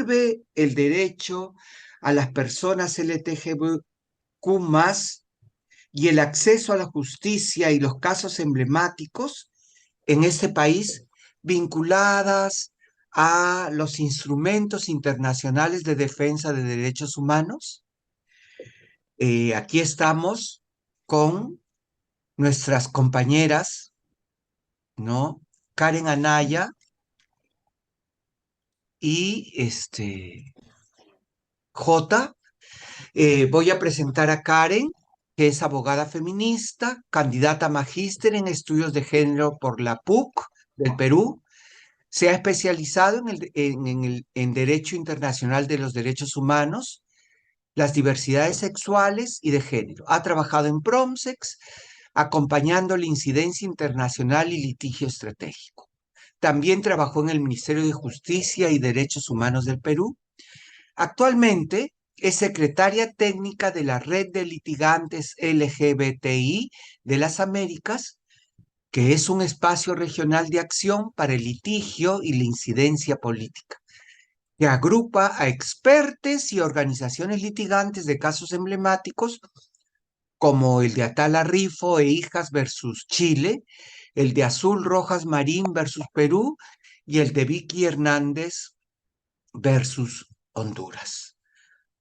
sirve el derecho a las personas LGBTQ+, y el acceso a la justicia y los casos emblemáticos en este país vinculadas a los instrumentos internacionales de defensa de derechos humanos? Aquí estamos con nuestras compañeras, ¿no? Karen Anaya y J. Voy a presentar a Karen, que es abogada feminista, candidata a magíster en estudios de género por la PUC del Perú. Se ha especializado en Derecho Internacional de los Derechos Humanos, las diversidades sexuales y de género. Ha trabajado en PROMSEX, acompañando la incidencia internacional y litigio estratégico. También trabajó en el Ministerio de Justicia y Derechos Humanos del Perú. Actualmente es secretaria técnica de la Red de Litigantes LGBTI de las Américas, que es un espacio regional de acción para el litigio y la incidencia política, que agrupa a expertos y organizaciones litigantes de casos emblemáticos como el de Atala Rifo e Hijas versus Chile, el de Azul Rojas Marín versus Perú y el de Vicky Hernández versus Honduras.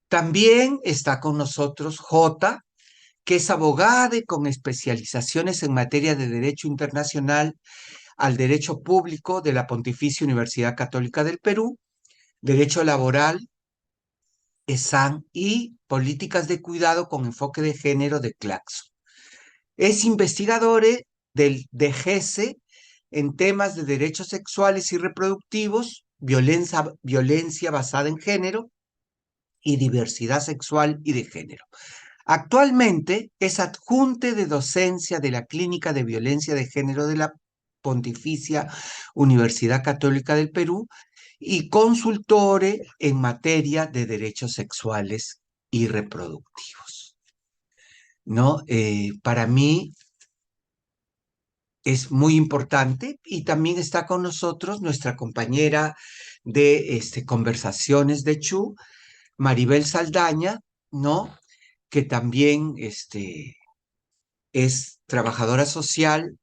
También está con nosotros J, que es abogada y con especializaciones en materia de derecho internacional al derecho público de la Pontificia Universidad Católica del Perú, derecho laboral, ESAN y políticas de cuidado con enfoque de género de Claxo. Es investigadora del DGESE en temas de derechos sexuales y reproductivos, violencia basada en género y diversidad sexual y de género. Actualmente es adjunte de docencia de la Clínica de Violencia de Género de la Pontificia Universidad Católica del Perú y consultore en materia de derechos sexuales y reproductivos. ¿No? Para mí es muy importante, y también está con nosotros nuestra compañera de conversaciones de Chu, Maribel Saldaña, ¿no? Que también es trabajadora social,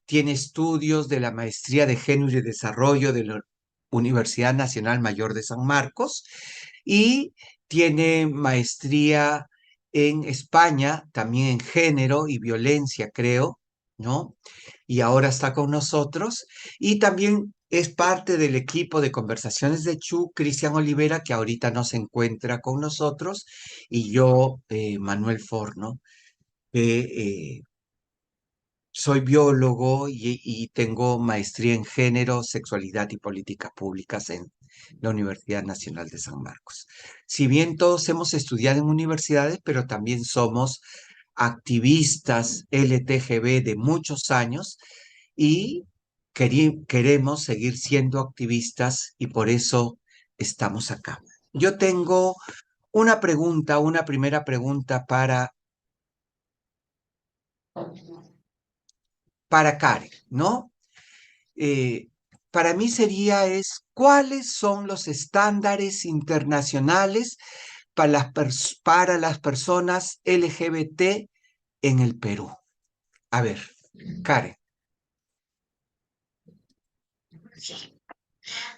tiene estudios de la Maestría de Género y Desarrollo de la Universidad Nacional Mayor de San Marcos y tiene maestría en España, también en género y violencia, creo, ¿no? Y ahora está con nosotros. Y también es parte del equipo de conversaciones de Chu, Cristian Olivera, que ahorita no se encuentra con nosotros, y yo, Manuel Forno, que soy biólogo y tengo maestría en género, sexualidad y políticas públicas en la Universidad Nacional de San Marcos. Si bien todos hemos estudiado en universidades, pero también somos activistas LTGB de muchos años y queremos seguir siendo activistas y por eso estamos acá. Yo tengo una primera pregunta para Karen, ¿no? eh, para mí ¿cuáles son los estándares internacionales para las personas LGBT en el Perú? A ver, Karen.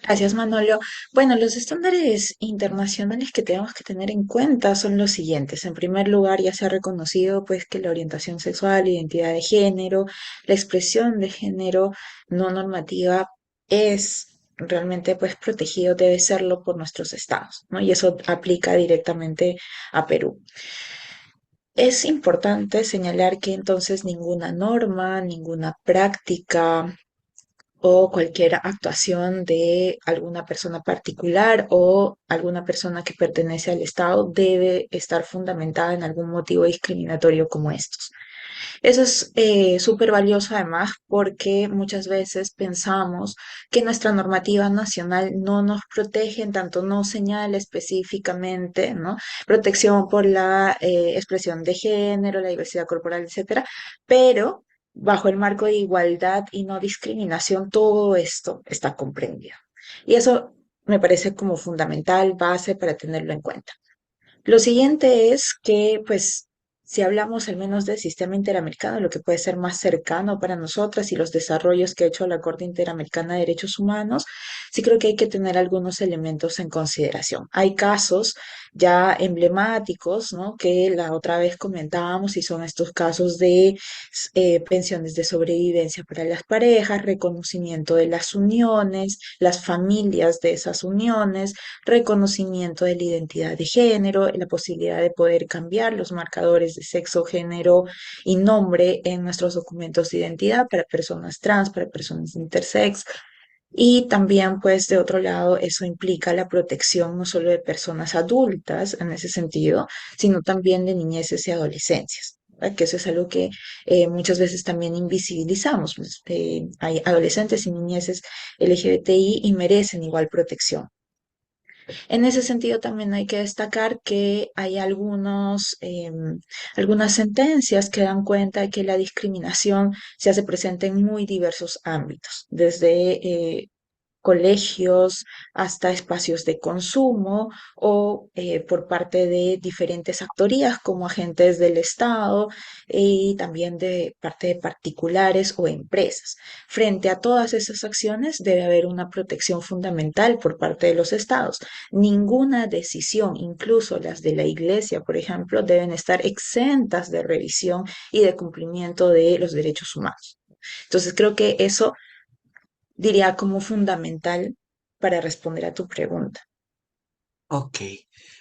Gracias, Manolo. Bueno, los estándares internacionales que tenemos que tener en cuenta son los siguientes. En primer lugar, ya se ha reconocido pues que la orientación sexual, identidad de género, la expresión de género no normativa es realmente pues protegido, debe serlo por nuestros estados, ¿no? Y eso aplica directamente a Perú. Es importante señalar que entonces ninguna norma, ninguna práctica o cualquier actuación de alguna persona particular o alguna persona que pertenece al Estado debe estar fundamentada en algún motivo discriminatorio como estos. Eso es súper valioso además porque muchas veces pensamos que nuestra normativa nacional no nos protege, en tanto no señala específicamente, ¿no? Protección por la expresión de género, la diversidad corporal, etcétera, pero bajo el marco de igualdad y no discriminación, todo esto está comprendido. Y eso me parece como fundamental, base para tenerlo en cuenta. Lo siguiente es que, pues, si hablamos al menos del sistema interamericano, lo que puede ser más cercano para nosotras y los desarrollos que ha hecho la Corte Interamericana de Derechos Humanos, sí creo que hay que tener algunos elementos en consideración. Hay casos ya emblemáticos, ¿no? Que la otra vez comentábamos y son estos casos de pensiones de sobrevivencia para las parejas, reconocimiento de las uniones, las familias de esas uniones, reconocimiento de la identidad de género, la posibilidad de poder cambiar los marcadores de sexo, género y nombre en nuestros documentos de identidad para personas trans, para personas intersex. Y también, pues, de otro lado, eso implica la protección no solo de personas adultas en ese sentido, sino también de niñeces y adolescencias. ¿Verdad? Que eso es algo que muchas veces también invisibilizamos. Pues, hay adolescentes y niñeces LGBTI y merecen igual protección. En ese sentido, también hay que destacar que hay algunas sentencias que dan cuenta de que la discriminación se hace presente en muy diversos ámbitos, desde colegios hasta espacios de consumo o por parte de diferentes actorías como agentes del Estado y también de parte de particulares o empresas. Frente a todas esas acciones debe haber una protección fundamental por parte de los estados. Ninguna decisión, incluso las de la Iglesia, por ejemplo, deben estar exentas de revisión y de cumplimiento de los derechos humanos. Entonces creo que eso diría como fundamental para responder a tu pregunta. Ok,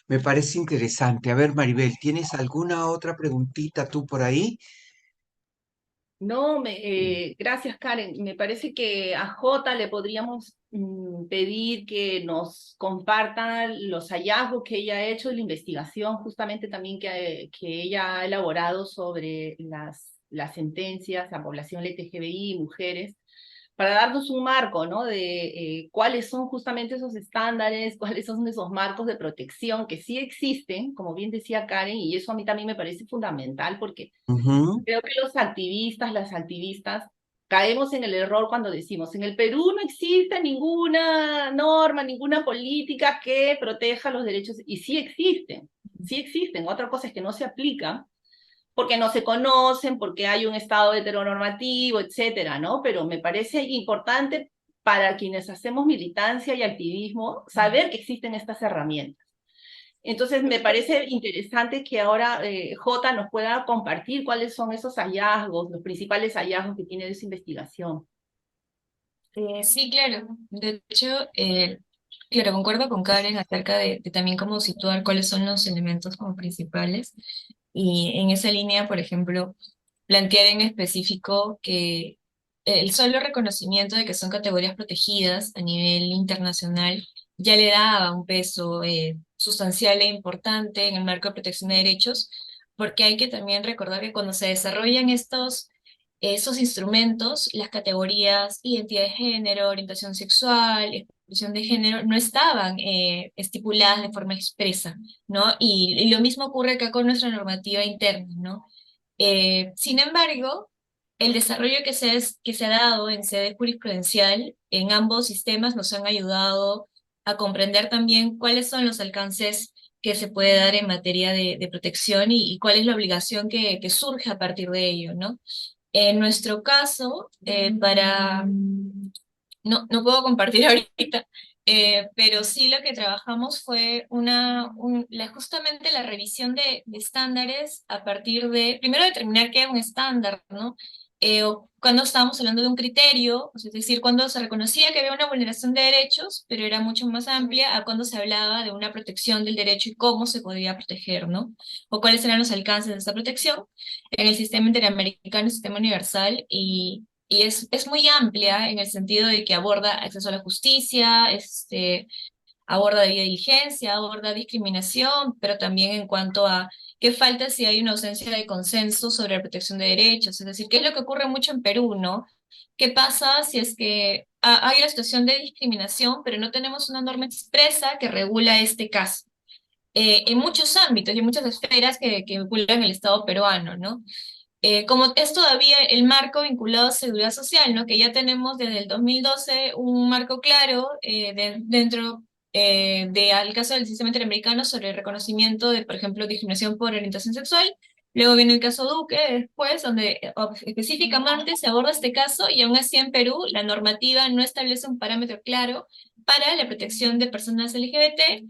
me parece interesante. A ver, Maribel, ¿tienes alguna otra preguntita tú por ahí? No, gracias Karen. Me parece que a Jota le podríamos pedir que nos comparta los hallazgos que ella ha hecho de la investigación, justamente también que ella ha elaborado sobre las sentencias a población LGTBI y mujeres, para darnos un marco, ¿no? De cuáles son justamente esos estándares, cuáles son esos marcos de protección que sí existen, como bien decía Karen, y eso a mí también me parece fundamental porque Ujú. creo que los activistas, las activistas, caemos en el error cuando decimos, en el Perú no existe ninguna norma, ninguna política que proteja los derechos, y sí existen. Otra cosa es que no se aplican porque no se conocen, porque hay un estado heteronormativo, etcétera, ¿no? Pero me parece importante para quienes hacemos militancia y activismo saber que existen estas herramientas. Entonces, me parece interesante que ahora Jota nos pueda compartir cuáles son esos hallazgos, los principales hallazgos que tiene de esa investigación. Sí, claro. De hecho, claro, concuerdo con Karen acerca de también cómo situar cuáles son los elementos como principales. Y en esa línea, por ejemplo, plantear en específico que el solo reconocimiento de que son categorías protegidas a nivel internacional ya le daba un peso sustancial e importante en el marco de protección de derechos, porque hay que también recordar que cuando se desarrollan esos instrumentos, las categorías identidad de género, orientación sexual, expresión de género, no estaban estipuladas de forma expresa, ¿no? Y lo mismo ocurre acá con nuestra normativa interna, ¿no? Sin embargo, el desarrollo que se ha dado en sede jurisprudencial en ambos sistemas nos han ayudado a comprender también cuáles son los alcances que se puede dar en materia de protección y cuál es la obligación que surge a partir de ello, ¿no? En nuestro caso, no puedo compartir ahorita, pero sí lo que trabajamos fue justamente la revisión de estándares a partir de, primero determinar qué es un estándar, ¿no? O cuando estábamos hablando de un criterio, es decir, cuando se reconocía que había una vulneración de derechos, pero era mucho más amplia a cuando se hablaba de una protección del derecho y cómo se podía proteger, ¿no? O cuáles eran los alcances de esta protección en el sistema interamericano, el sistema universal, y es muy amplia en el sentido de que aborda acceso a la justicia, aborda debida diligencia, aborda discriminación, pero también en cuanto a qué falta si hay una ausencia de consenso sobre la protección de derechos, es decir, qué es lo que ocurre mucho en Perú, ¿no? ¿Qué pasa si es que hay una situación de discriminación, pero no tenemos una norma expresa que regula este caso? En muchos ámbitos y en muchas esferas que vinculan el Estado peruano, ¿no? Como es todavía el marco vinculado a seguridad social, ¿no? Que ya tenemos desde el 2012 un marco claro dentro al caso del sistema interamericano sobre el reconocimiento de, por ejemplo, discriminación por orientación sexual. Luego viene el caso Duque, después, donde específicamente se aborda este caso y aún así en Perú la normativa no establece un parámetro claro para la protección de personas LGBT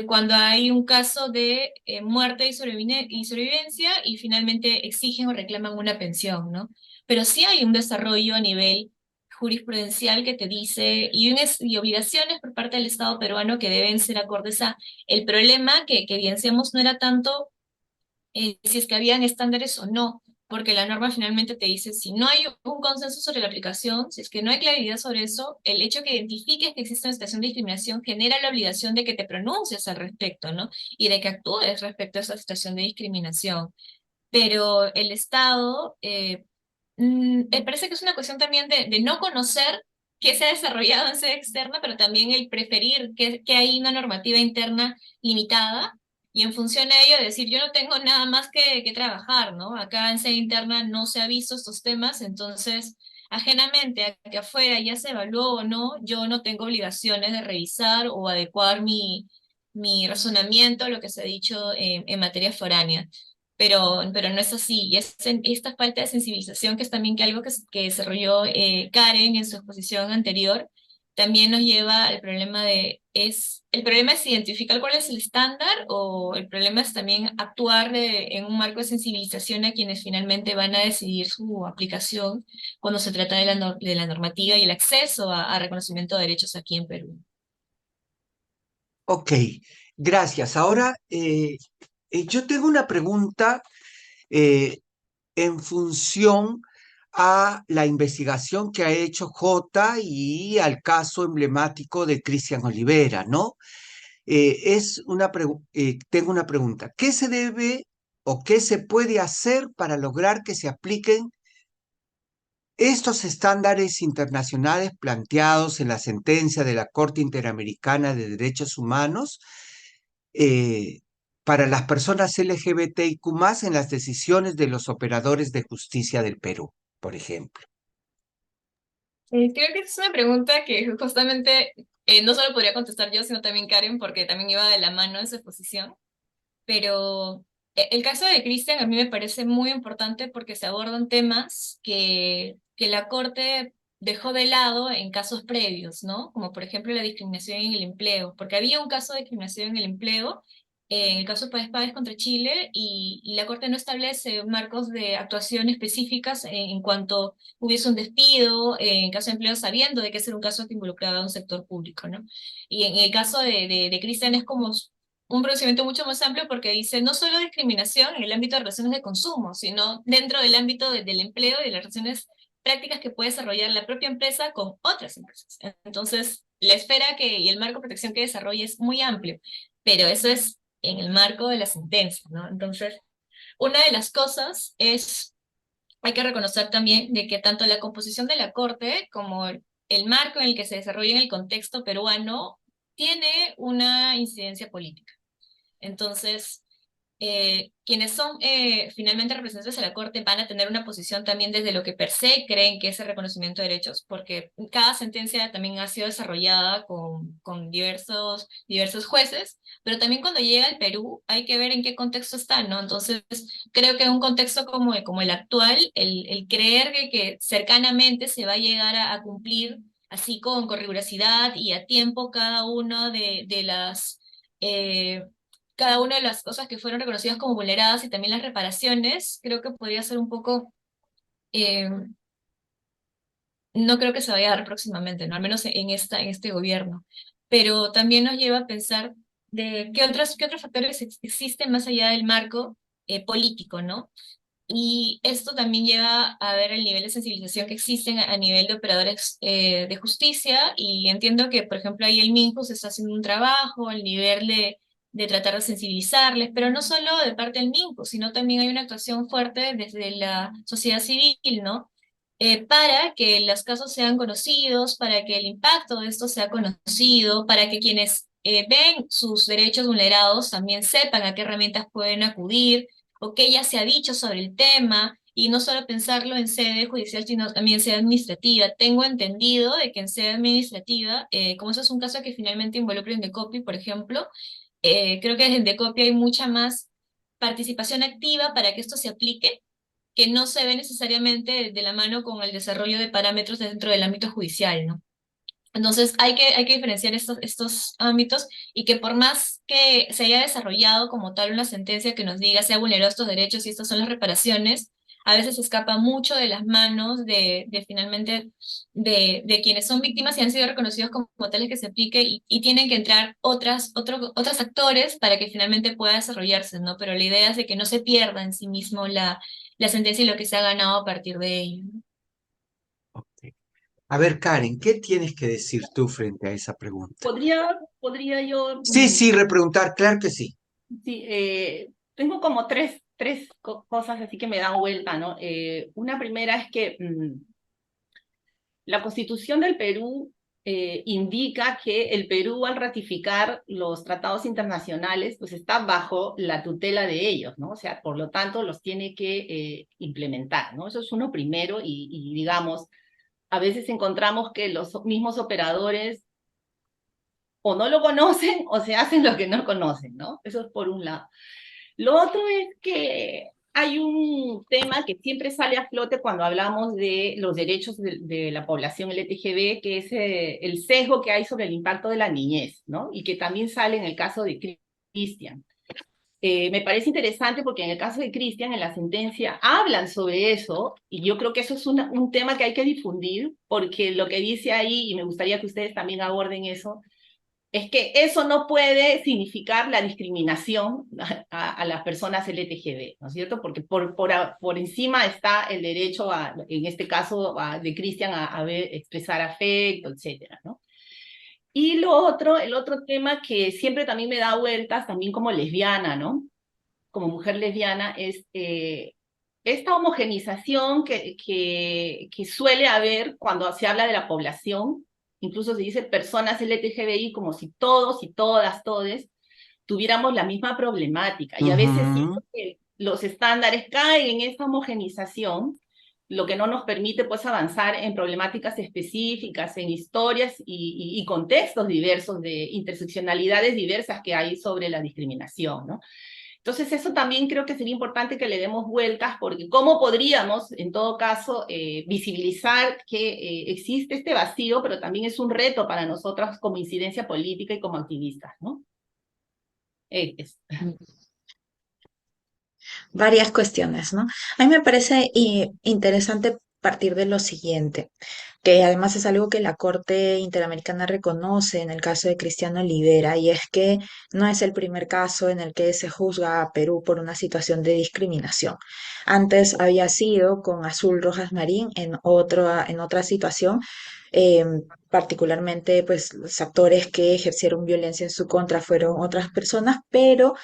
cuando hay un caso de muerte y sobrevivencia y finalmente exigen o reclaman una pensión, ¿no? Pero sí hay un desarrollo a nivel jurisprudencial que te dice, y obligaciones por parte del Estado peruano que deben ser acordes a el problema que evidenciamos no era tanto si es que habían estándares o no, porque la norma finalmente te dice, si no hay un consenso sobre la aplicación, si es que no hay claridad sobre eso, el hecho que identifiques que existe una situación de discriminación genera la obligación de que te pronuncies al respecto, ¿no? Y de que actúes respecto a esa situación de discriminación. Pero el Estado, me parece que es una cuestión también de no conocer qué se ha desarrollado en sede externa, pero también el preferir que hay una normativa interna limitada y en función a ello decir, yo no tengo nada más que trabajar, ¿no? Acá en sede interna no se ha visto estos temas, entonces, ajenamente a que afuera ya se evaluó o no, yo no tengo obligaciones de revisar o adecuar mi razonamiento a lo que se ha dicho en materia foránea. Pero no es así, y es esta falta de sensibilización, que es también que algo que desarrolló Karen en su exposición anterior, también nos lleva al problema el problema es identificar cuál es el estándar, o el problema es también actuar en un marco de sensibilización a quienes finalmente van a decidir su aplicación cuando se trata de de la normativa y el acceso a reconocimiento de derechos aquí en Perú. Ok, gracias. Ahora, yo tengo una pregunta eh, en función a la investigación que ha hecho Jota y al caso emblemático de Cristian Olivera, ¿no? Tengo una pregunta. ¿Qué se debe o qué se puede hacer para lograr que se apliquen estos estándares internacionales planteados en la sentencia de la Corte Interamericana de Derechos Humanos eh, para las personas LGBTIQ+ en las decisiones de los operadores de justicia del Perú, por ejemplo? Creo que es una pregunta que justamente no solo podría contestar yo, sino también Karen, porque también iba de la mano en su exposición. Pero el caso de Cristian a mí me parece muy importante porque se abordan temas que la Corte dejó de lado en casos previos, ¿no? Como por ejemplo la discriminación en el empleo, porque había un caso de discriminación en el empleo, en el caso de Páez Páez contra Chile, y la Corte no establece marcos de actuación específicas en cuanto hubiese un despido, en caso de empleo, sabiendo de que ese era un caso que involucraba a un sector público, ¿no? Y en el caso de Cristian es como un procedimiento mucho más amplio porque dice no solo discriminación en el ámbito de relaciones de consumo, sino dentro del ámbito del empleo y de las relaciones prácticas que puede desarrollar la propia empresa con otras empresas. Entonces, la esfera y el marco de protección que desarrolla es muy amplio, pero eso es en el marco de la sentencia, ¿no? Entonces, una de las cosas es, hay que reconocer también de que tanto la composición de la Corte como el marco en el que se desarrolla en el contexto peruano tiene una incidencia política. Entonces, quienes son finalmente representantes de la Corte van a tener una posición también desde lo que per se creen que es el reconocimiento de derechos, porque cada sentencia también ha sido desarrollada con diversos jueces, pero también cuando llega al Perú hay que ver en qué contexto está, ¿no? Entonces, creo que en un contexto como el actual, el creer que cercanamente se va a llegar a cumplir así con rigurosidad y a tiempo de las... eh, cada una de las cosas que fueron reconocidas como vulneradas y también las reparaciones, creo que podría ser un poco, eh, no creo que se vaya a dar próximamente, ¿no? Al menos en este gobierno. Pero también nos lleva a pensar de qué otros factores existen más allá del marco político, ¿no? Y esto también lleva a ver el nivel de sensibilización que existen a nivel de operadores de justicia, y entiendo que, por ejemplo, ahí el MINJUS está haciendo un trabajo al nivel de tratar de sensibilizarles, pero no solo de parte del MINJUS, sino también hay una actuación fuerte desde la sociedad civil, ¿no? Para que los casos sean conocidos, para que el impacto de esto sea conocido, para que quienes ven sus derechos vulnerados también sepan a qué herramientas pueden acudir o qué ya se ha dicho sobre el tema, y no solo pensarlo en sede judicial, sino también en sede administrativa. Tengo entendido de que en sede administrativa, como eso es un caso que finalmente involucra en Indecopi, por ejemplo, creo que desde Indecopi hay mucha más participación activa para que esto se aplique, que no se ve necesariamente de la mano con el desarrollo de parámetros dentro del ámbito judicial, ¿no? Entonces hay que diferenciar estos ámbitos y que por más que se haya desarrollado como tal una sentencia que nos diga se ha vulnerado estos derechos y estas son las reparaciones, a veces escapa mucho de las manos de finalmente de quienes son víctimas y han sido reconocidos como, tales que se aplique y tienen que entrar otros actores para que finalmente pueda desarrollarse, ¿no? Pero la idea es de que no se pierda en sí mismo la sentencia y lo que se ha ganado a partir de ello, ¿no? Ok. A ver, Karen, ¿qué tienes que decir tú frente a esa pregunta? ¿Podría yo? Sí, sí, repreguntar, claro que sí. Sí, tengo como tres cosas así que me dan vuelta, ¿no? Una primera es que la Constitución del Perú indica que el Perú, al ratificar los tratados internacionales, pues está bajo la tutela de ellos, ¿no? O sea, por lo tanto, los tiene que implementar, ¿no? Eso es uno primero y digamos, a veces encontramos que los mismos operadores o no lo conocen o se hacen lo que no conocen, ¿no? Eso es por un lado. Lo otro es que hay un tema que siempre sale a flote cuando hablamos de los derechos de la población LGTB, que es el sesgo que hay sobre el impacto de la niñez, ¿no? Y que también sale en el caso de Cristian. Me parece interesante porque en el caso de Cristian, en la sentencia, hablan sobre eso, y yo creo que eso es un tema que hay que difundir, porque lo que dice ahí, y me gustaría que ustedes también aborden eso, es que eso no puede significar la discriminación a las personas LGTB, ¿no es cierto? Porque por encima está el derecho, en este caso, de Cristian a expresar afecto, etcétera, ¿no? Y el otro tema que siempre también me da vueltas, también como lesbiana, ¿no? Como mujer lesbiana, es esta homogenización que suele haber cuando se habla de la población. Incluso se dice personas LGTBI como si todos y todas, todes, tuviéramos la misma problemática. Y a veces Ujú. siento que los estándares caen en esta homogenización, lo que no nos permite pues avanzar en problemáticas específicas, en historias y contextos diversos de interseccionalidades diversas que hay sobre la discriminación, ¿no? Entonces eso también creo que sería importante que le demos vueltas, porque cómo podríamos, en todo caso, visibilizar que existe este vacío, pero también es un reto para nosotras como incidencia política y como activistas, ¿no? Es. Varias cuestiones, ¿no? A mí me parece interesante partir de lo siguiente, que además es algo que la Corte Interamericana reconoce en el caso de Cristiano Olivera, y es que no es el primer caso en el que se juzga a Perú por una situación de discriminación. Antes había sido con Azul Rojas Marín en otra situación. eh, Particularmente, pues los actores que ejercieron violencia en su contra fueron otras personas, pero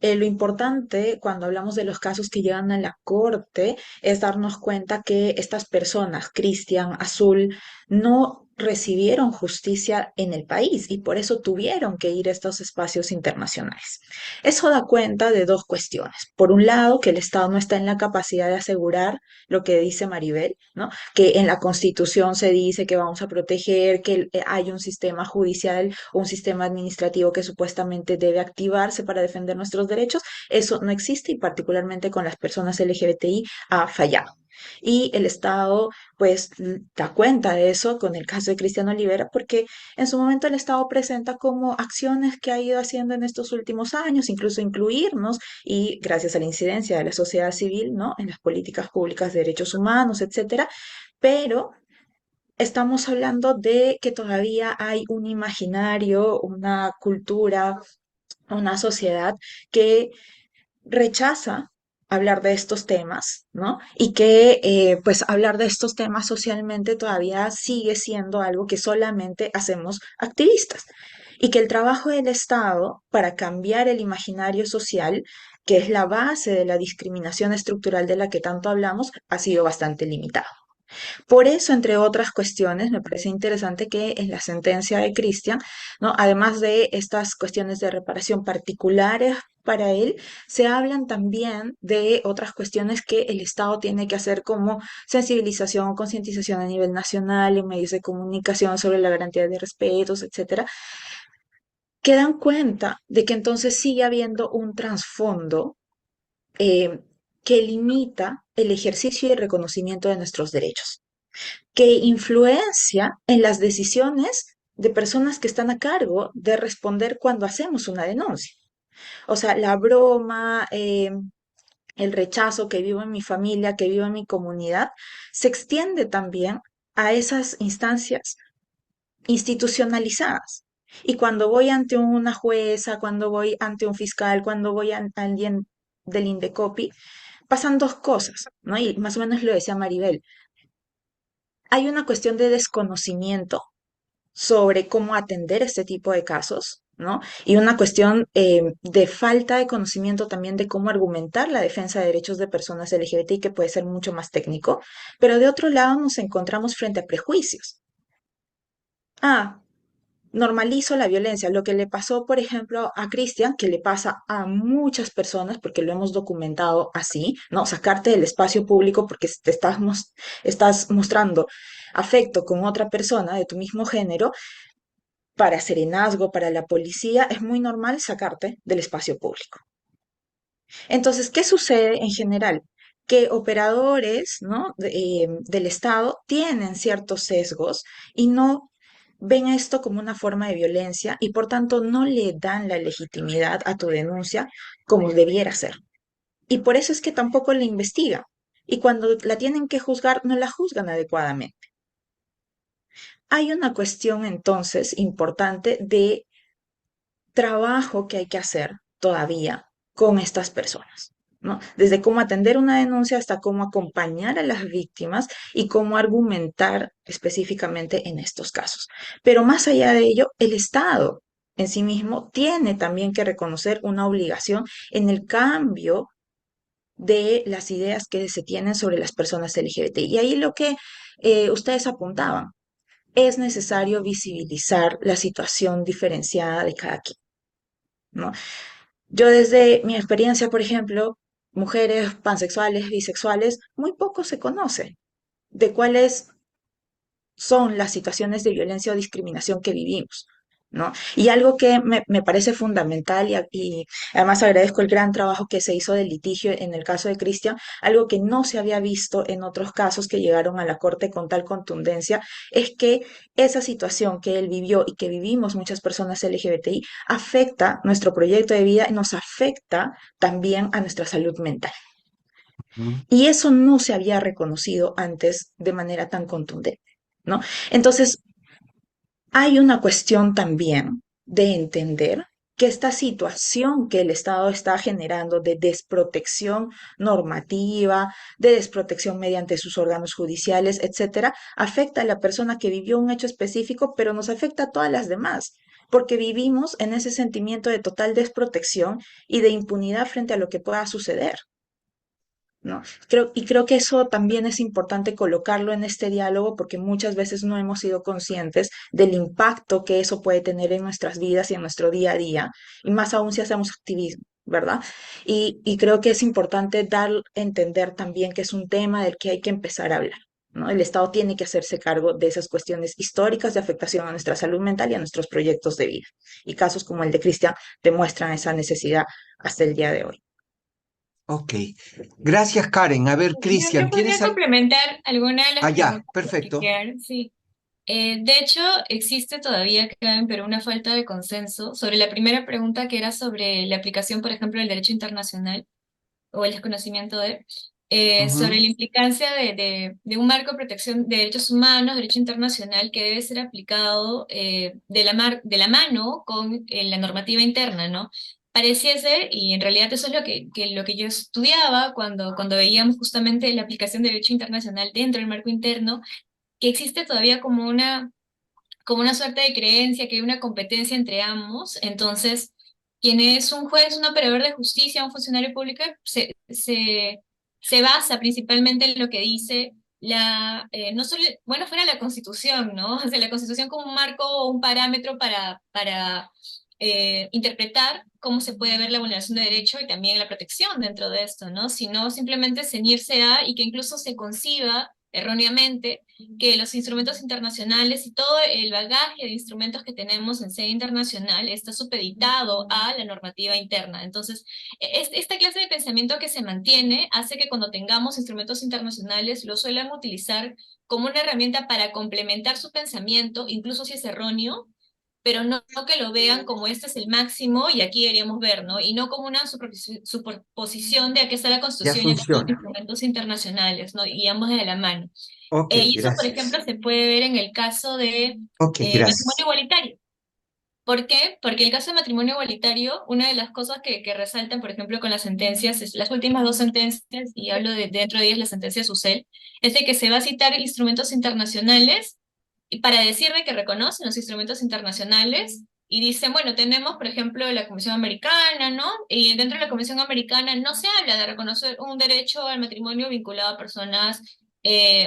lo importante cuando hablamos de los casos que llegan a la corte es darnos cuenta que estas personas, Cristian, Azul, no recibieron justicia en el país y por eso tuvieron que ir a estos espacios internacionales. Eso da cuenta de dos cuestiones. Por un lado, que el Estado no está en la capacidad de asegurar lo que dice Maribel, ¿no? Que en la Constitución se dice que vamos a proteger, que hay un sistema judicial, un sistema administrativo que supuestamente debe activarse para defender nuestros derechos. Eso no existe y particularmente con las personas LGBTI ha fallado. Y el Estado, pues, da cuenta de eso con el caso de Cristiano Olivera, porque en su momento el Estado presenta como acciones que ha ido haciendo en estos últimos años, incluso incluirnos, y gracias a la incidencia de la sociedad civil, ¿no? En las políticas públicas de derechos humanos, etcétera. Pero estamos hablando de que todavía hay un imaginario, una cultura, una sociedad que rechaza hablar de estos temas, ¿no? Y que pues hablar de estos temas socialmente todavía sigue siendo algo que solamente hacemos activistas. Y que el trabajo del Estado para cambiar el imaginario social, que es la base de la discriminación estructural de la que tanto hablamos, ha sido bastante limitado. Por eso, entre otras cuestiones, me parece interesante que en la sentencia de Cristian, ¿no? Además de estas cuestiones de reparación particulares para él, se hablan también de otras cuestiones que el Estado tiene que hacer como sensibilización, concientización a nivel nacional, en medios de comunicación sobre la garantía de respetos, etcétera, que dan cuenta de que entonces sigue habiendo un trasfondo eh, que limita el ejercicio y el reconocimiento de nuestros derechos, que influencia en las decisiones de personas que están a cargo de responder cuando hacemos una denuncia. O sea, la broma, el rechazo que vivo en mi familia, que vivo en mi comunidad, se extiende también a esas instancias institucionalizadas. Y cuando voy ante una jueza, cuando voy ante un fiscal, cuando voy ante alguien del Indecopi, pasan dos cosas, ¿no? Y más o menos lo decía Maribel. Hay una cuestión de desconocimiento sobre cómo atender este tipo de casos, ¿no? Y una cuestión de falta de conocimiento también de cómo argumentar la defensa de derechos de personas LGBTI, que puede ser mucho más técnico, pero de otro lado nos encontramos frente a prejuicios. Ah, normalizo la violencia. Lo que le pasó, por ejemplo, a Cristian, que le pasa a muchas personas, porque lo hemos documentado así, ¿no? Sacarte del espacio público porque estás mostrando afecto con otra persona de tu mismo género, para serenazgo, para la policía, es muy normal sacarte del espacio público. Entonces, ¿qué sucede en general? Que operadores, ¿no? Del Estado tienen ciertos sesgos y no ven esto como una forma de violencia y por tanto no le dan la legitimidad a tu denuncia como debiera ser. Y por eso es que tampoco la investigan. Y cuando la tienen que juzgar, no la juzgan adecuadamente. Hay una cuestión entonces importante de trabajo que hay que hacer todavía con estas personas, ¿no? Desde cómo atender una denuncia hasta cómo acompañar a las víctimas y cómo argumentar específicamente en estos casos. Pero más allá de ello, el Estado en sí mismo tiene también que reconocer una obligación en el cambio de las ideas que se tienen sobre las personas LGBT. Y ahí lo que ustedes apuntaban, es necesario visibilizar la situación diferenciada de cada quien, ¿no? Yo desde mi experiencia, por ejemplo, mujeres pansexuales, bisexuales, muy poco se conoce de cuáles son las situaciones de violencia o discriminación que vivimos, ¿no? Y algo que me parece fundamental y además agradezco el gran trabajo que se hizo del litigio en el caso de Cristian, algo que no se había visto en otros casos que llegaron a la corte con tal contundencia, es que esa situación que él vivió y que vivimos muchas personas LGBTI afecta nuestro proyecto de vida y nos afecta también a nuestra salud mental. Mm. Y eso no se había reconocido antes de manera tan contundente, ¿no? Entonces, hay una cuestión también de entender que esta situación que el Estado está generando de desprotección normativa, de desprotección mediante sus órganos judiciales, etcétera, afecta a la persona que vivió un hecho específico, pero nos afecta a todas las demás, porque vivimos en ese sentimiento de total desprotección y de impunidad frente a lo que pueda suceder, ¿no? Creo que eso también es importante colocarlo en este diálogo porque muchas veces no hemos sido conscientes del impacto que eso puede tener en nuestras vidas y en nuestro día a día, y más aún si hacemos activismo, ¿verdad? Y creo que es importante dar a entender también que es un tema del que hay que empezar a hablar, ¿no? El Estado tiene que hacerse cargo de esas cuestiones históricas de afectación a nuestra salud mental y a nuestros proyectos de vida. Y casos como el de Cristian demuestran esa necesidad hasta el día de hoy. Ok. Gracias, Karen. A ver, Yo Cristian, podría ¿tienes al... complementar alguna de las Ah, ya, preguntas que perfecto. quedaron. Sí. De hecho, existe todavía acá en Perú una falta de consenso sobre la primera pregunta que era sobre la aplicación, por ejemplo, del derecho internacional o el desconocimiento sobre Ujú. la implicancia de un marco de protección de derechos humanos, derecho internacional, que debe ser aplicado de la mano con la normativa interna, ¿no? Pareciese, y en realidad eso es lo que yo estudiaba cuando veíamos justamente la aplicación de derecho internacional dentro del marco interno, que existe todavía como una suerte de creencia, que hay una competencia entre ambos. Entonces, quien es un juez, un operador de justicia, un funcionario público, se basa principalmente en lo que dice no solo, bueno, fuera la Constitución, ¿no? O sea, la Constitución como un marco o un parámetro para interpretar cómo se puede ver la vulneración de derecho y también la protección dentro de esto, ¿no? Sino simplemente ceñirse a y que incluso se conciba erróneamente que los instrumentos internacionales y todo el bagaje de instrumentos que tenemos en sede internacional está supeditado a la normativa interna. Entonces, esta clase de pensamiento que se mantiene hace que cuando tengamos instrumentos internacionales lo suelen utilizar como una herramienta para complementar su pensamiento, incluso si es erróneo, pero no que lo vean como este es el máximo y aquí deberíamos ver, ¿no? Y no como una superposición de aquí está la Ya Constitución y aquí están los funciona. instrumentos internacionales, ¿no? Y ambos de la mano. Ok, Y eso, por gracias. ejemplo, se puede ver en el caso de Ok, matrimonio gracias. igualitario. ¿Por qué? Porque en el caso de matrimonio igualitario, una de las cosas que resaltan, por ejemplo, con las sentencias, las últimas dos sentencias, y hablo de dentro de ellas la sentencia de Susel, es de que se va a citar instrumentos internacionales y para decir de que reconocen los instrumentos internacionales y dicen, bueno, tenemos, por ejemplo, la Convención Americana, ¿no? Y dentro de la Convención Americana no se habla de reconocer un derecho al matrimonio vinculado a personas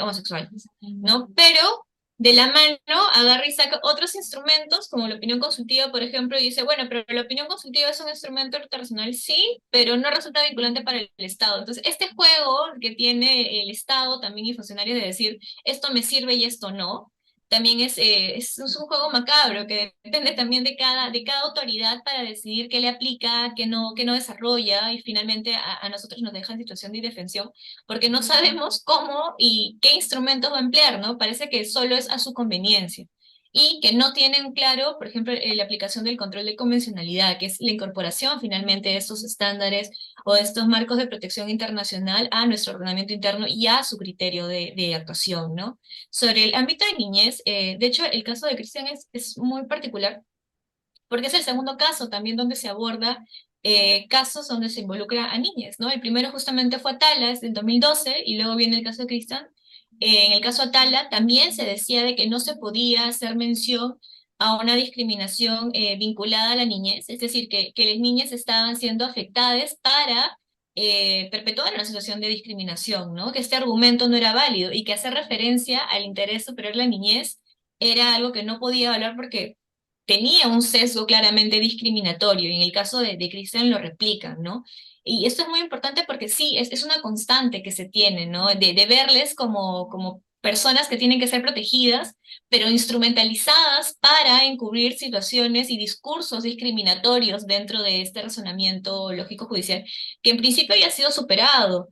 homosexuales, ¿no? Pero de la mano agarra y saca otros instrumentos, como la opinión consultiva, por ejemplo, y dice, bueno, pero la opinión consultiva es un instrumento internacional, sí, pero no resulta vinculante para el Estado. Entonces, este juego que tiene el Estado también y funcionarios de decir, esto me sirve y esto no, también es un juego macabro que depende también de cada autoridad para decidir qué le aplica, qué no desarrolla, y finalmente a nosotros nos deja en situación de indefensión, porque no sabemos cómo y qué instrumentos va a emplear, ¿no? Parece que solo es a su conveniencia. Y que no tienen claro, por ejemplo, la aplicación del control de convencionalidad, que es la incorporación finalmente de estos estándares o de estos marcos de protección internacional a nuestro ordenamiento interno y a su criterio de actuación, ¿no? Sobre el ámbito de niñez, de hecho, el caso de Cristian es muy particular, porque es el segundo caso también donde se aborda casos donde se involucra a niñas, ¿no? El primero justamente fue Atala, es del 2012, y luego viene el caso de Cristian. En el caso Atala también se decía de que no se podía hacer mención a una discriminación vinculada a la niñez, es decir, que las niñas estaban siendo afectadas para perpetuar una situación de discriminación, ¿no? Que este argumento no era válido y que hacer referencia al interés superior de la niñez era algo que no podía hablar porque tenía un sesgo claramente discriminatorio, y en el caso de Christian lo replican, ¿no? Y esto es muy importante porque sí, es una constante que se tiene, ¿no? De verles como personas que tienen que ser protegidas, pero instrumentalizadas para encubrir situaciones y discursos discriminatorios dentro de este razonamiento lógico judicial, que en principio ya ha sido superado,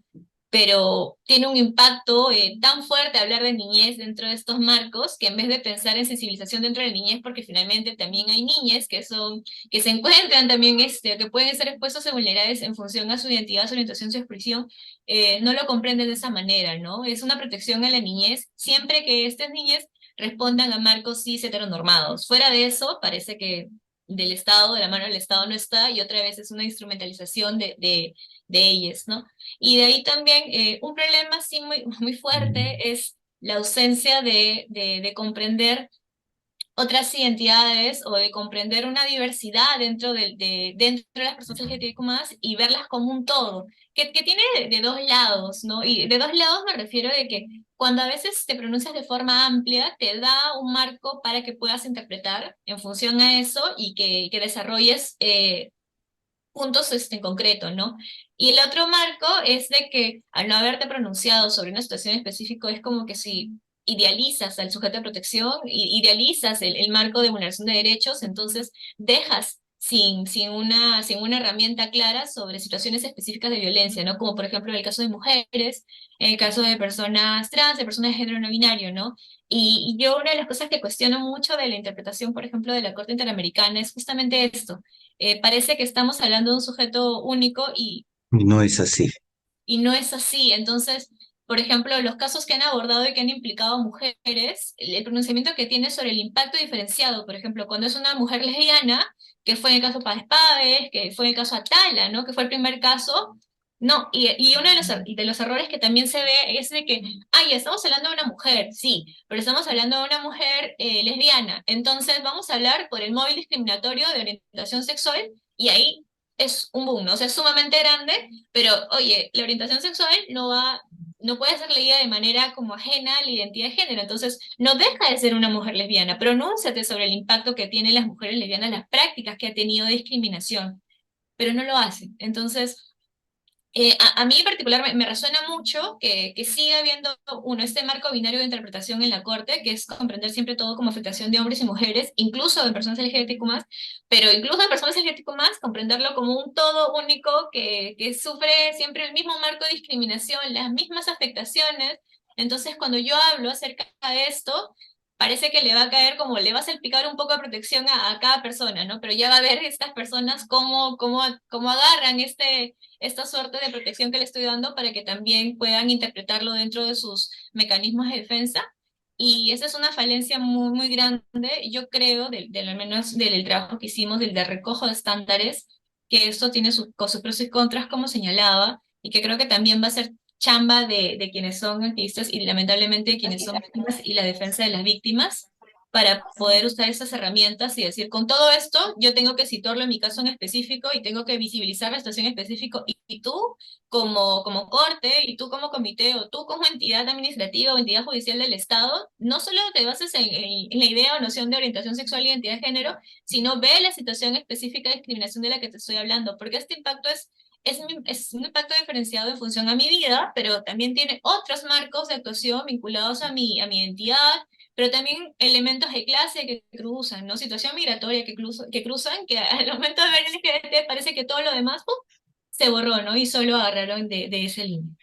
pero tiene un impacto tan fuerte hablar de niñez dentro de estos marcos que en vez de pensar en sensibilización dentro de la niñez, porque finalmente también hay niñas que se encuentran también, que pueden ser expuestos a vulnerabilidades en función a su identidad, su orientación, su expresión, no lo comprenden de esa manera, ¿no? Es una protección a la niñez siempre que estas niñas respondan a marcos cis heteronormados. Fuera de eso, parece que del Estado, de la mano del Estado no está, y otra vez es una instrumentalización de ellas, ¿no? Y de ahí también un problema así muy fuerte es la ausencia de comprender otras identidades o de comprender una diversidad dentro de las personas LGTBIQ+, y verlas como un todo, que tiene de dos lados, ¿no? Y de dos lados me refiero de que cuando a veces te pronuncias de forma amplia, te da un marco para que puedas interpretar en función a eso y que desarrolles puntos en concreto, ¿no? Y el otro marco es de que al no haberte pronunciado sobre una situación específica, es como que si idealizas al sujeto de protección, idealizas el marco de vulneración de derechos, entonces dejas sin una herramienta clara sobre situaciones específicas de violencia, ¿no? Como por ejemplo en el caso de mujeres, en el caso de personas trans, de personas de género no binario, ¿no? Y yo una de las cosas que cuestiono mucho de la interpretación, por ejemplo, de la Corte Interamericana es justamente esto. Parece que estamos hablando de un sujeto único No es así. y no es así. Entonces, por ejemplo, los casos que han abordado y que han implicado a mujeres, el pronunciamiento que tiene sobre el impacto diferenciado, por ejemplo, cuando es una mujer lesbiana, que fue en el caso Páez Páez, que fue en el caso Atala, ¿no? Que fue el primer caso. No, y uno de los errores que también se ve es de que, ay, estamos hablando de una mujer, sí, pero estamos hablando de una mujer lesbiana. Entonces vamos a hablar por el móvil discriminatorio de orientación sexual, y ahí es un boom, ¿no? O sea, es sumamente grande, pero oye, la orientación sexual no puede ser leída de manera como ajena a la identidad de género. Entonces, no deja de ser una mujer lesbiana. Pronúnciate sobre el impacto que tienen las mujeres lesbianas, las prácticas que ha tenido de discriminación, pero no lo hace. Entonces, a mí en particular me resuena mucho que siga habiendo este marco binario de interpretación en la Corte, que es comprender siempre todo como afectación de hombres y mujeres, incluso de personas LGBTQ+, pero incluso de personas LGBTQ+, comprenderlo como un todo único que sufre siempre el mismo marco de discriminación, las mismas afectaciones. Entonces, cuando yo hablo acerca de esto, parece que le va a caer como, le va a salpicar un poco de protección a cada persona, ¿no? Pero ya va a ver estas personas cómo agarran esta suerte de protección que le estoy dando para que también puedan interpretarlo dentro de sus mecanismos de defensa. Y esa es una falencia muy, muy grande, yo creo, al menos del trabajo que hicimos, del de recojo de estándares, que esto tiene sus pros y contras, como señalaba, y que creo que también va a ser chamba de quienes son activistas y lamentablemente quienes son víctimas y la defensa de las víctimas para poder usar esas herramientas y decir, con todo esto, yo tengo que situarlo en mi caso en específico y tengo que visibilizar la situación en específico. Y tú, como corte, y tú como comité, o tú como entidad administrativa o entidad judicial del Estado, no solo te bases en la idea o noción de orientación sexual y identidad de género, sino ve la situación específica de discriminación de la que te estoy hablando, porque este impacto es un impacto diferenciado en función a mi vida, pero también tiene otros marcos de actuación vinculados a mi identidad, pero también elementos de clase que cruzan, ¿no? Situación migratoria que cruzan, que al momento de ver el LGBT parece que todo lo demás ¡pum! Se borró, ¿no? Y solo agarraron de ese línea.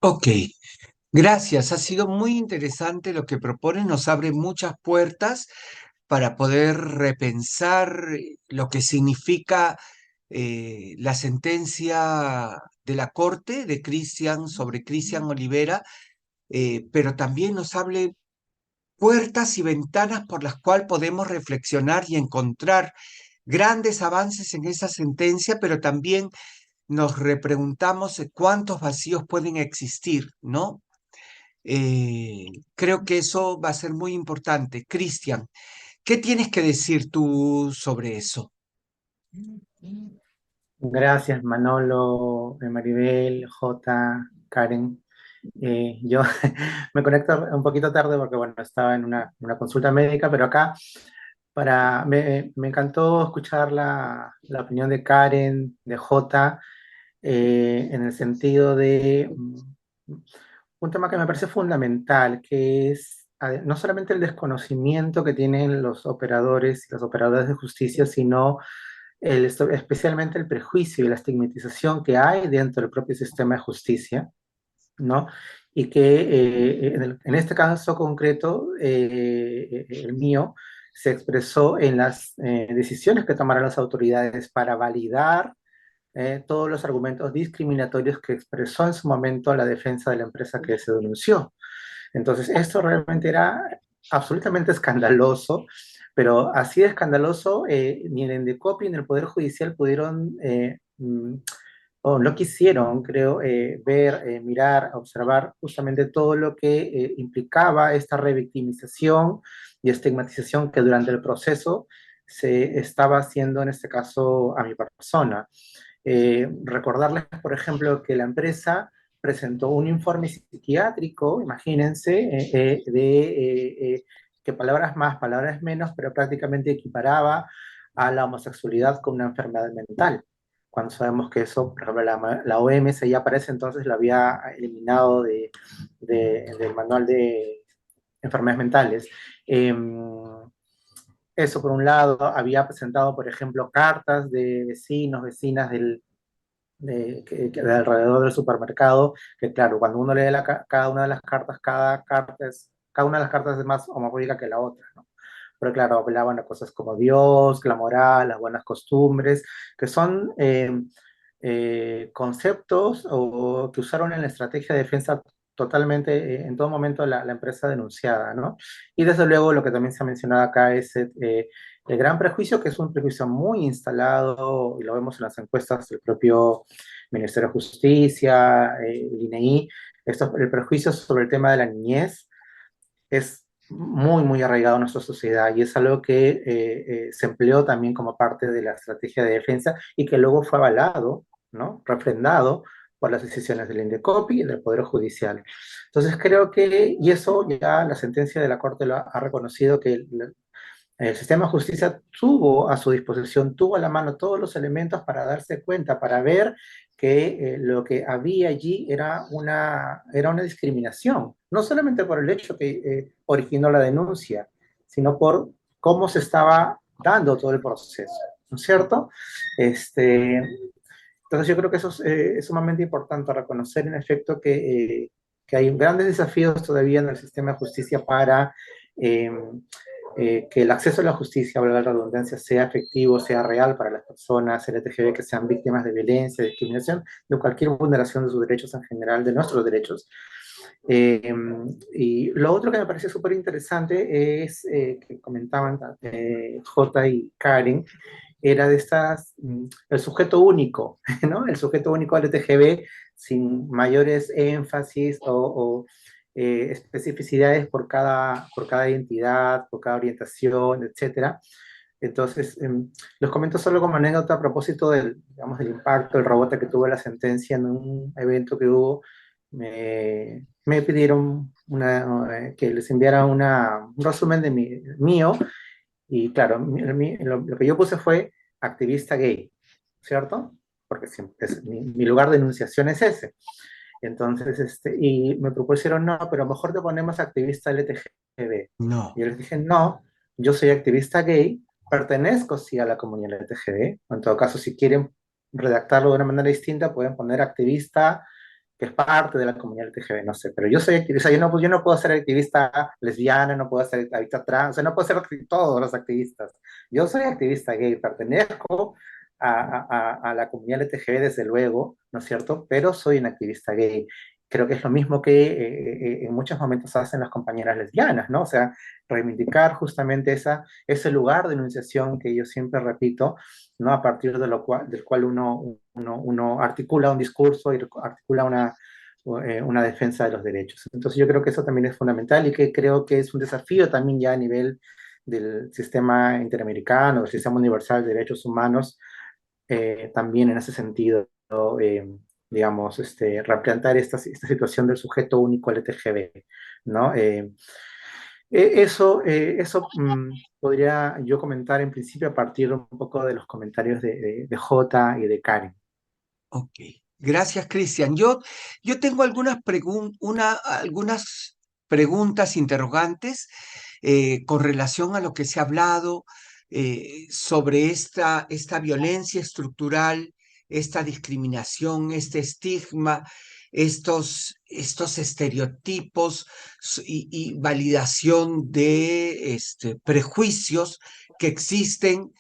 Ok, gracias. Ha sido muy interesante lo que proponen. Nos abre muchas puertas para poder repensar lo que significa la sentencia de la Corte de Cristian sobre Cristian Olivera, pero también nos abre puertas y ventanas por las cuales podemos reflexionar y encontrar grandes avances en esa sentencia, pero también nos repreguntamos cuántos vacíos pueden existir, ¿no? Creo que eso va a ser muy importante. Cristian, ¿qué tienes que decir tú sobre eso? Gracias, Manolo, Maribel, J, Karen. Yo me conecto un poquito tarde porque, bueno, estaba en una consulta médica, pero acá me encantó escuchar la opinión de Karen, de J, en el sentido de un tema que me parece fundamental, que es no solamente el desconocimiento que tienen los operadores y las operadoras de justicia, sino especialmente el prejuicio y la estigmatización que hay dentro del propio sistema de justicia, ¿no? Y que en este caso concreto, el mío, se expresó en las decisiones que tomaron las autoridades para validar todos los argumentos discriminatorios que expresó en su momento la defensa de la empresa que se denunció. Entonces, esto realmente era absolutamente escandaloso, pero así de escandaloso, ni el Indecopi ni el Poder Judicial pudieron, o no quisieron, creo, ver, mirar, observar justamente todo lo que implicaba esta revictimización y estigmatización que durante el proceso se estaba haciendo, en este caso, a mi persona. Recordarles, por ejemplo, que la empresa presentó un informe psiquiátrico, imagínense, que palabras más, palabras menos, pero prácticamente equiparaba a la homosexualidad con una enfermedad mental. Cuando sabemos que eso, por ejemplo, la OMS ya para ese entonces lo había eliminado del manual de enfermedades mentales. Eso por un lado, había presentado, por ejemplo, cartas de vecinos, vecinas de alrededor del supermercado, que claro, cuando uno lee cada una de las cartas, cada una de las cartas es más homofóbica que la otra, ¿no? Pero claro, hablaban de cosas como Dios, la moral, las buenas costumbres, que son conceptos o que usaron en la estrategia de defensa totalmente, en todo momento, la empresa denunciada, ¿no? Y desde luego lo que también se ha mencionado acá es el gran prejuicio, que es un prejuicio muy instalado, y lo vemos en las encuestas del propio Ministerio de Justicia, el INEI, el prejuicio sobre el tema de la niñez es muy, muy arraigado en nuestra sociedad y es algo que se empleó también como parte de la estrategia de defensa y que luego fue avalado, ¿no? Refrendado por las decisiones del INDECOPI y del Poder Judicial. Entonces creo que, y eso ya la sentencia de la Corte lo ha reconocido, que el sistema de justicia tuvo a su disposición, tuvo a la mano todos los elementos para darse cuenta, para ver que lo que había allí era una discriminación, no solamente por el hecho que originó la denuncia, sino por cómo se estaba dando todo el proceso, ¿no es cierto? Entonces yo creo que eso es sumamente importante, reconocer en efecto que hay grandes desafíos todavía en el sistema de justicia para eh, que el acceso a la justicia, valga la redundancia, sea efectivo, sea real para las personas LGTB que sean víctimas de violencia, de discriminación, de cualquier vulneración de sus derechos en general, de nuestros derechos. Eh, y lo otro que me parece súper interesante es que comentaban J y Karen, era de el sujeto único, ¿no? El sujeto único LGTB sin mayores énfasis o especificidades por cada identidad, por cada orientación, etcétera. Entonces, los comento solo como anécdota a propósito del, digamos, del impacto, el rebote que tuvo la sentencia en un evento que hubo. Me pidieron que les enviara un resumen de mío y claro, lo que yo puse fue activista gay, ¿cierto? Porque siempre mi lugar de enunciación es ese. Entonces, y me propusieron, no, pero mejor te ponemos activista LGTB. No. Y yo les dije, no, yo soy activista gay, pertenezco sí a la comunidad LGTB. En todo caso, si quieren redactarlo de una manera distinta, pueden poner activista que es parte de la comunidad LGTB, no sé, pero yo soy activista, yo no puedo ser activista lesbiana, no puedo ser activista trans, o sea, no puedo ser todos los activistas. Yo soy activista gay, pertenezco a la comunidad LGTB desde luego, ¿no es cierto? Pero soy un activista gay. Creo que es lo mismo que en muchos momentos hacen las compañeras lesbianas, ¿no? O sea, reivindicar justamente ese lugar de enunciación que yo siempre repito, ¿no? A partir del cual uno articula un discurso y articula una defensa de los derechos. Entonces yo creo que eso también es fundamental y que creo que es un desafío también ya a nivel del sistema interamericano, del sistema universal de derechos humanos, también en ese sentido, eh, digamos, replantear esta situación del sujeto único LGTB, ¿no? Eso podría yo comentar en principio a partir un poco de los comentarios de Jota y de Karen. Ok. Gracias, Cristian. Yo tengo algunas preguntas, interrogantes con relación a lo que se ha hablado sobre esta violencia estructural, esta discriminación, este estigma, estos estereotipos y validación de prejuicios que existen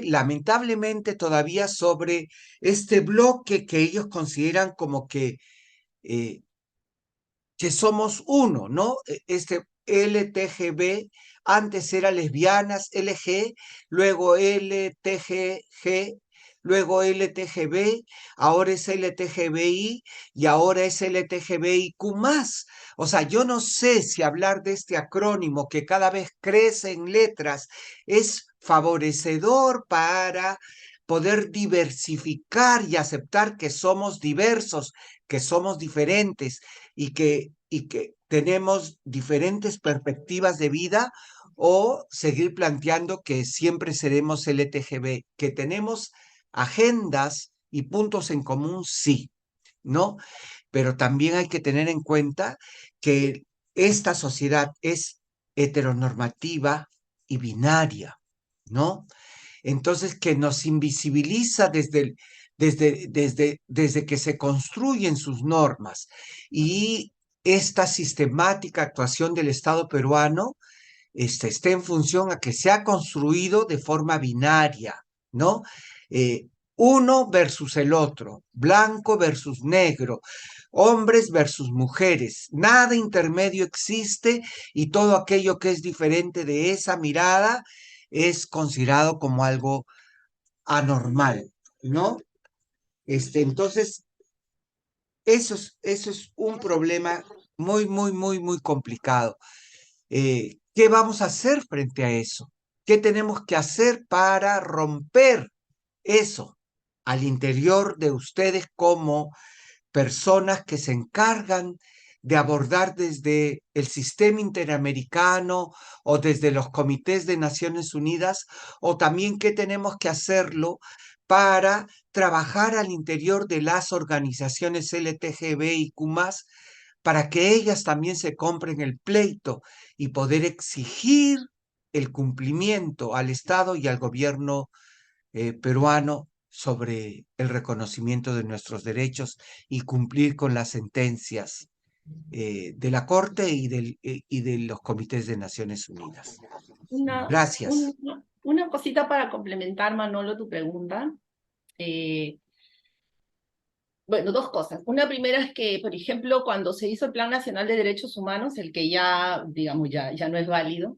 lamentablemente todavía sobre este bloque que ellos consideran como eh, que somos uno, ¿no? Este LTGB, antes era lesbianas, LG, luego LTGG, luego LTGB, ahora es LTGBI y ahora es LTGBIQ+. O sea, yo no sé si hablar de este acrónimo que cada vez crece en letras es favorecedor para poder diversificar y aceptar que somos diversos, que somos diferentes y que tenemos diferentes perspectivas de vida o seguir planteando que siempre seremos LTGB, que tenemos agendas y puntos en común, sí, ¿no? Pero también hay que tener en cuenta que esta sociedad es heteronormativa y binaria, ¿no? Entonces, que nos invisibiliza desde que se construyen sus normas y esta sistemática actuación del Estado peruano está en función a que se ha construido de forma binaria, ¿no? Eh, uno versus el otro, blanco versus negro, hombres versus mujeres, nada intermedio existe y todo aquello que es diferente de esa mirada es considerado como algo anormal, ¿no? Entonces, eso es un problema muy, muy, muy, muy complicado. ¿Qué vamos a hacer frente a eso? ¿Qué tenemos que hacer para romper eso al interior de ustedes como personas que se encargan de abordar desde el sistema interamericano o desde los comités de Naciones Unidas, o también qué tenemos que hacerlo para trabajar al interior de las organizaciones LGTBIQ+, para que ellas también se compren el pleito y poder exigir el cumplimiento al Estado y al gobierno peruano sobre el reconocimiento de nuestros derechos y cumplir con las sentencias de la Corte y de los comités de Naciones Unidas. Una, Gracias. una cosita para complementar, Manolo, tu pregunta. Eh, bueno, dos cosas. Una primera es que, por ejemplo, cuando se hizo el Plan Nacional de Derechos Humanos, el que ya, digamos, ya no es válido,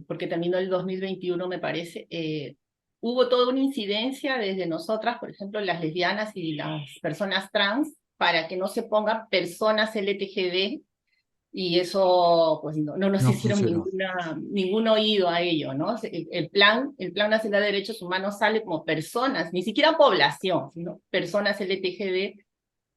porque terminó el 2021, me parece, hubo toda una incidencia desde nosotras, por ejemplo, las lesbianas y las personas trans, para que no se pongan personas LGTB, y eso pues no nos No hicieron funcionó. ningún oído a ello, ¿no? El Plan Nacional de Derechos Humanos sale como personas, ni siquiera población, sino personas LGTB,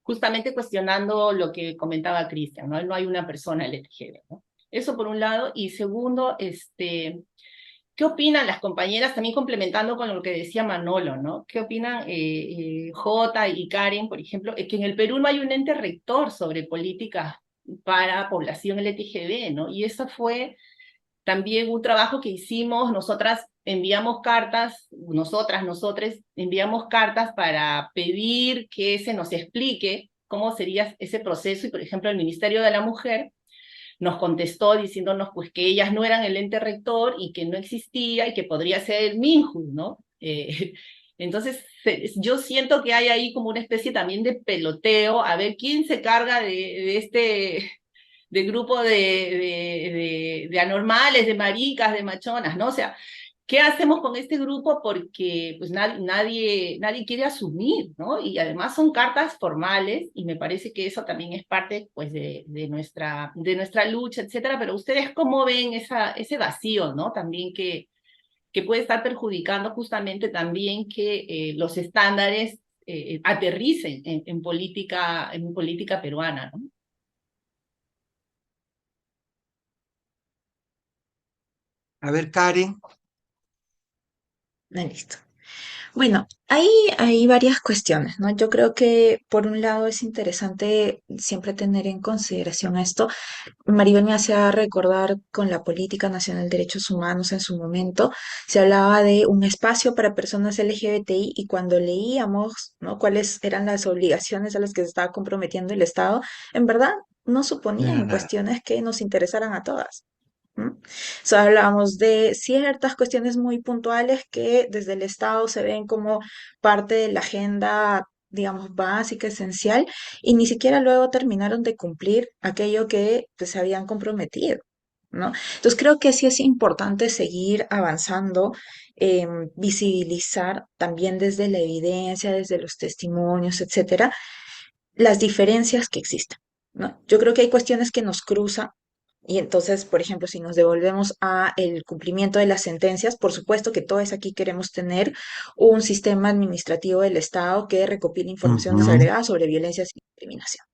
justamente cuestionando lo que comentaba Cristian, ¿no? No hay una persona LGTB, ¿no? Eso por un lado, y segundo, ¿qué opinan las compañeras, también complementando con lo que decía Manolo, ¿no? ¿Qué opinan Jota y Karen, por ejemplo? Que en el Perú no hay un ente rector sobre políticas para población LGTB, ¿no? Y eso fue también un trabajo que hicimos, nosotras enviamos cartas, nosotros enviamos cartas para pedir que se nos explique cómo sería ese proceso, y por ejemplo el Ministerio de la Mujer nos contestó diciéndonos pues que ellas no eran el ente rector y que no existía y que podría ser el MINJU, ¿no? Entonces, yo siento que hay ahí como una especie también de peloteo, a ver quién se carga de este de grupo de anormales, de maricas, de machonas, ¿no? O sea, ¿qué hacemos con este grupo? Porque pues nadie quiere asumir, ¿no? Y además son cartas formales y me parece que eso también es parte pues de nuestra lucha, etcétera. Pero ustedes cómo ven ese vacío, ¿no? También que puede estar perjudicando justamente también que los estándares aterricen en política peruana, ¿no? A ver, Karen. Listo. Bueno, hay varias cuestiones, ¿no? Yo creo que por un lado es interesante siempre tener en consideración esto. Maribel me hacía recordar con la Política Nacional de Derechos Humanos en su momento, se hablaba de un espacio para personas LGBTI y cuando leíamos, ¿no? cuáles eran las obligaciones a las que se estaba comprometiendo el Estado, en verdad no No era suponían nada. cuestiones que nos interesaran a todas. ¿M? Solo hablábamos de ciertas cuestiones muy puntuales que desde el Estado se ven como parte de la agenda, digamos, básica, esencial, y ni siquiera luego terminaron de cumplir aquello que pues, se habían comprometido, ¿no? Entonces creo que sí es importante seguir avanzando, visibilizar también desde la evidencia, desde los testimonios, etcétera, las diferencias que existen, ¿no? Yo creo que hay cuestiones que nos cruzan y entonces, por ejemplo, si nos devolvemos a el cumplimiento de las sentencias, por supuesto que todos aquí queremos tener un sistema administrativo del Estado que recopile información Ujú, desagregada sobre violencia y discriminación,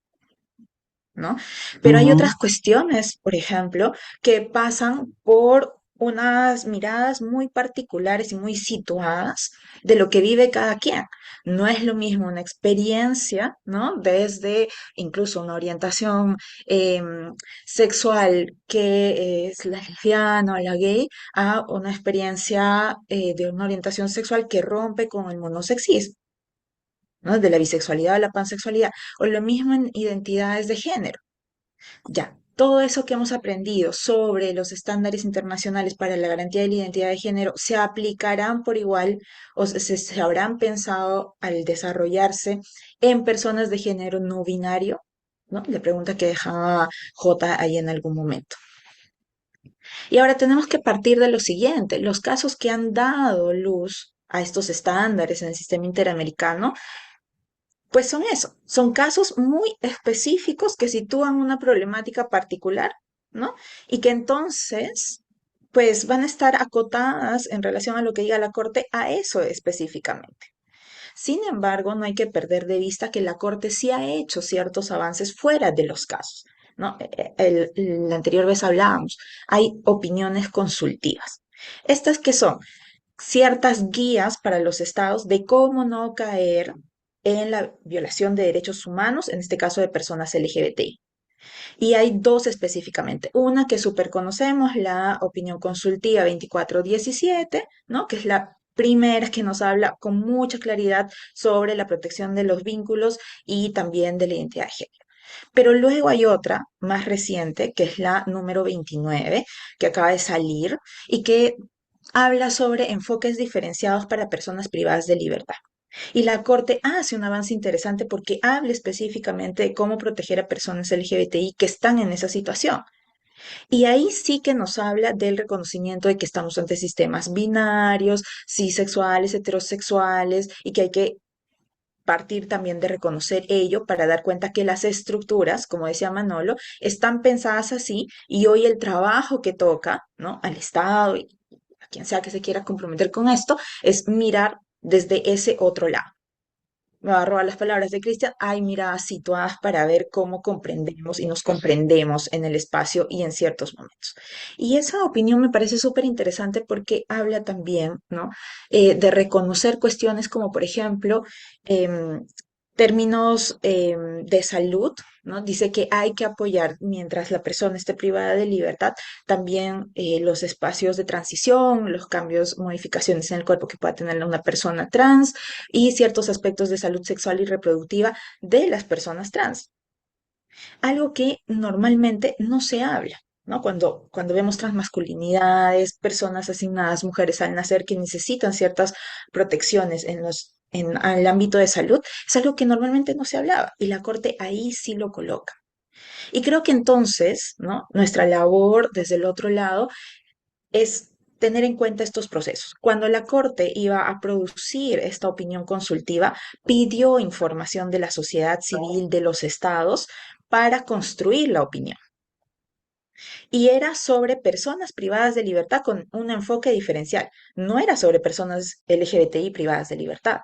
¿no? Pero hay ujú. otras cuestiones, por ejemplo, que pasan por unas miradas muy particulares y muy situadas de lo que vive cada quien. No es lo mismo una experiencia, ¿no? Desde incluso una orientación sexual que es la lesbiana o la gay, a una experiencia de una orientación sexual que rompe con el monosexismo, ¿no? De la bisexualidad o la pansexualidad, o lo mismo en identidades de género. Ya, todo eso que hemos aprendido sobre los estándares internacionales para la garantía de la identidad de género se aplicarán por igual o se habrán pensado al desarrollarse en personas de género no binario, ¿no? La pregunta que dejaba J ahí en algún momento. Y ahora tenemos que partir de lo siguiente, los casos que han dado luz a estos estándares en el sistema interamericano pues son eso, son casos muy específicos que sitúan una problemática particular, ¿no? Y que entonces, pues van a estar acotadas en relación a lo que diga la Corte a eso específicamente. Sin embargo, no hay que perder de vista que la Corte sí ha hecho ciertos avances fuera de los casos, ¿no? La anterior vez hablábamos, hay opiniones consultivas. Estas que son ciertas guías para los estados de cómo no caer en la violación de derechos humanos, en este caso de personas LGBTI. Y hay dos específicamente. Una que súper conocemos, la opinión consultiva 2417, ¿no? Que es la primera que nos habla con mucha claridad sobre la protección de los vínculos y también de la identidad de género. Pero luego hay otra más reciente, que es la número 29, que acaba de salir y que habla sobre enfoques diferenciados para personas privadas de libertad. Y la Corte hace un avance interesante porque habla específicamente de cómo proteger a personas LGBTI que están en esa situación. Y ahí sí que nos habla del reconocimiento de que estamos ante sistemas binarios, cisexuales, heterosexuales, y que hay que partir también de reconocer ello para dar cuenta que las estructuras, como decía Manolo, están pensadas así y hoy el trabajo que toca, ¿no? Al Estado y a quien sea que se quiera comprometer con esto, es mirar desde ese otro lado. Me va a robar las palabras de Cristian, hay miradas situadas para ver cómo comprendemos y nos comprendemos en el espacio y en ciertos momentos. Y esa opinión me parece súper interesante porque habla también, ¿no? De reconocer cuestiones como, por ejemplo, em, términos de salud, ¿no? Dice que hay que apoyar mientras la persona esté privada de libertad, también los espacios de transición, los cambios, modificaciones en el cuerpo que pueda tener una persona trans y ciertos aspectos de salud sexual y reproductiva de las personas trans. Algo que normalmente no se habla, ¿no? Cuando vemos transmasculinidades, personas asignadas, mujeres al nacer que necesitan ciertas protecciones en el ámbito de salud, es algo que normalmente no se hablaba y la Corte ahí sí lo coloca. Y creo que entonces, ¿no? Nuestra labor desde el otro lado es tener en cuenta estos procesos. Cuando la Corte iba a producir esta opinión consultiva, pidió información de la sociedad civil de los estados para construir la opinión. Y era sobre personas privadas de libertad con un enfoque diferencial. No era sobre personas LGBTI privadas de libertad.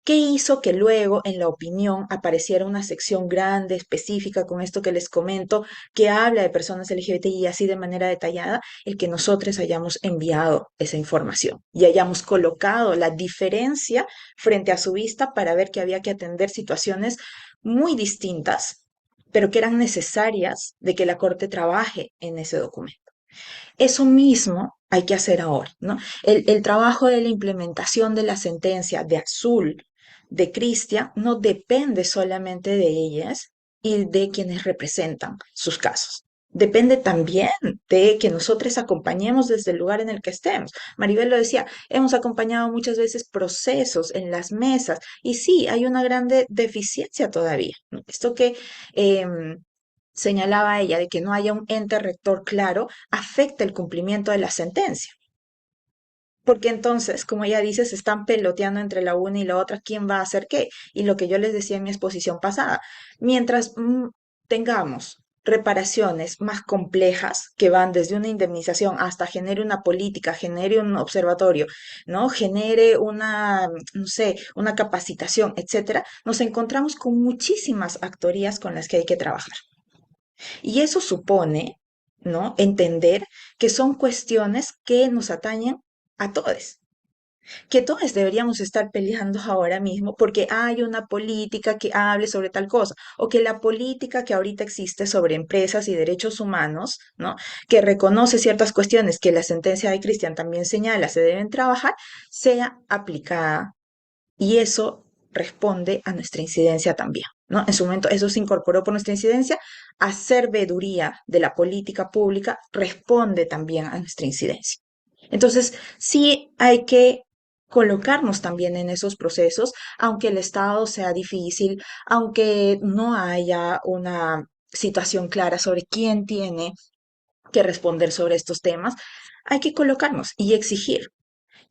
¿Qué hizo que luego en la opinión apareciera una sección grande, específica, con esto que les comento, que habla de personas LGBTI así de manera detallada? El que nosotros hayamos enviado esa información y hayamos colocado la diferencia frente a su vista para ver que había que atender situaciones muy distintas, pero que eran necesarias de que la Corte trabaje en ese documento. Eso mismo hay que hacer ahora, ¿no? El trabajo de la implementación de la sentencia de Azul de Cristian no depende solamente de ellas y de quienes representan sus casos. Depende también de que nosotros acompañemos desde el lugar en el que estemos. Maribel lo decía, hemos acompañado muchas veces procesos en las mesas y sí, hay una grande deficiencia todavía, ¿no? Esto que señalaba ella de que no haya un ente rector claro, afecta el cumplimiento de la sentencia. Porque entonces, como ella dice, se están peloteando entre la una y la otra, quién va a hacer qué. Y lo que yo les decía en mi exposición pasada, mientras tengamos reparaciones más complejas que van desde una indemnización hasta genere una política, genere un observatorio, ¿no? Genere una, no sé, una capacitación, etcétera, nos encontramos con muchísimas actorías con las que hay que trabajar. Y eso supone, ¿no? Entender que son cuestiones que nos atañen a todos, que todos deberíamos estar peleando ahora mismo porque hay una política que hable sobre tal cosa, o que la política que ahorita existe sobre empresas y derechos humanos, ¿no? Que reconoce ciertas cuestiones que la sentencia de Cristian también señala se deben trabajar, sea aplicada y eso responde a nuestra incidencia también, ¿no? En su momento eso se incorporó por nuestra incidencia, hacer veeduría de la política pública responde también a nuestra incidencia. Entonces, sí hay que colocarnos también en esos procesos, aunque el Estado sea difícil, aunque no haya una situación clara sobre quién tiene que responder sobre estos temas, hay que colocarnos y exigir.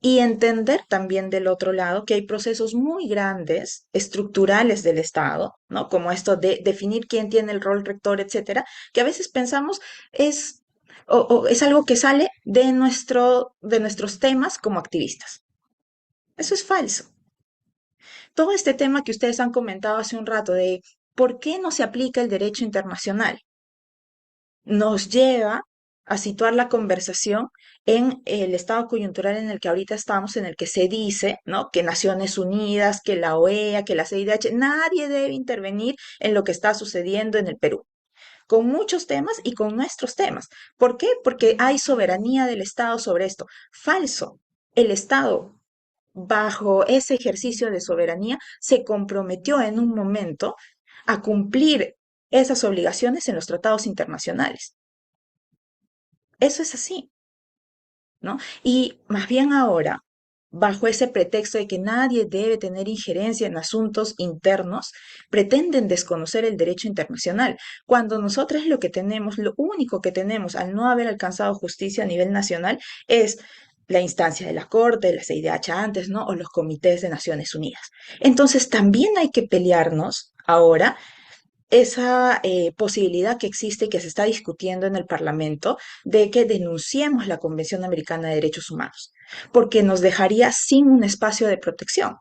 y entender también del otro lado que hay procesos muy grandes, estructurales del Estado, ¿no? Como esto de definir quién tiene el rol rector, etcétera, que a veces pensamos es, o es algo que sale de nuestros temas como activistas. Eso es falso. Todo este tema que ustedes han comentado hace un rato de por qué no se aplica el derecho internacional nos lleva a situar la conversación en el estado coyuntural en el que ahorita estamos, en el que se dice, ¿no? Que Naciones Unidas, que la OEA, que la CIDH, nadie debe intervenir en lo que está sucediendo en el Perú, con muchos temas y con nuestros temas. ¿Por qué? Porque hay soberanía del Estado sobre esto. Falso. El Estado, bajo ese ejercicio de soberanía, se comprometió en un momento a cumplir esas obligaciones en los tratados internacionales. Eso es así, ¿no? Y más bien ahora, bajo ese pretexto de que nadie debe tener injerencia en asuntos internos, pretenden desconocer el derecho internacional, cuando nosotros lo que tenemos, lo único que tenemos al no haber alcanzado justicia a nivel nacional es la instancia de la Corte, la CIDH antes, ¿no? O los comités de Naciones Unidas. Entonces, también hay que pelearnos ahora esa posibilidad que existe y que se está discutiendo en el Parlamento de que denunciemos la Convención Americana de Derechos Humanos, porque nos dejaría sin un espacio de protección.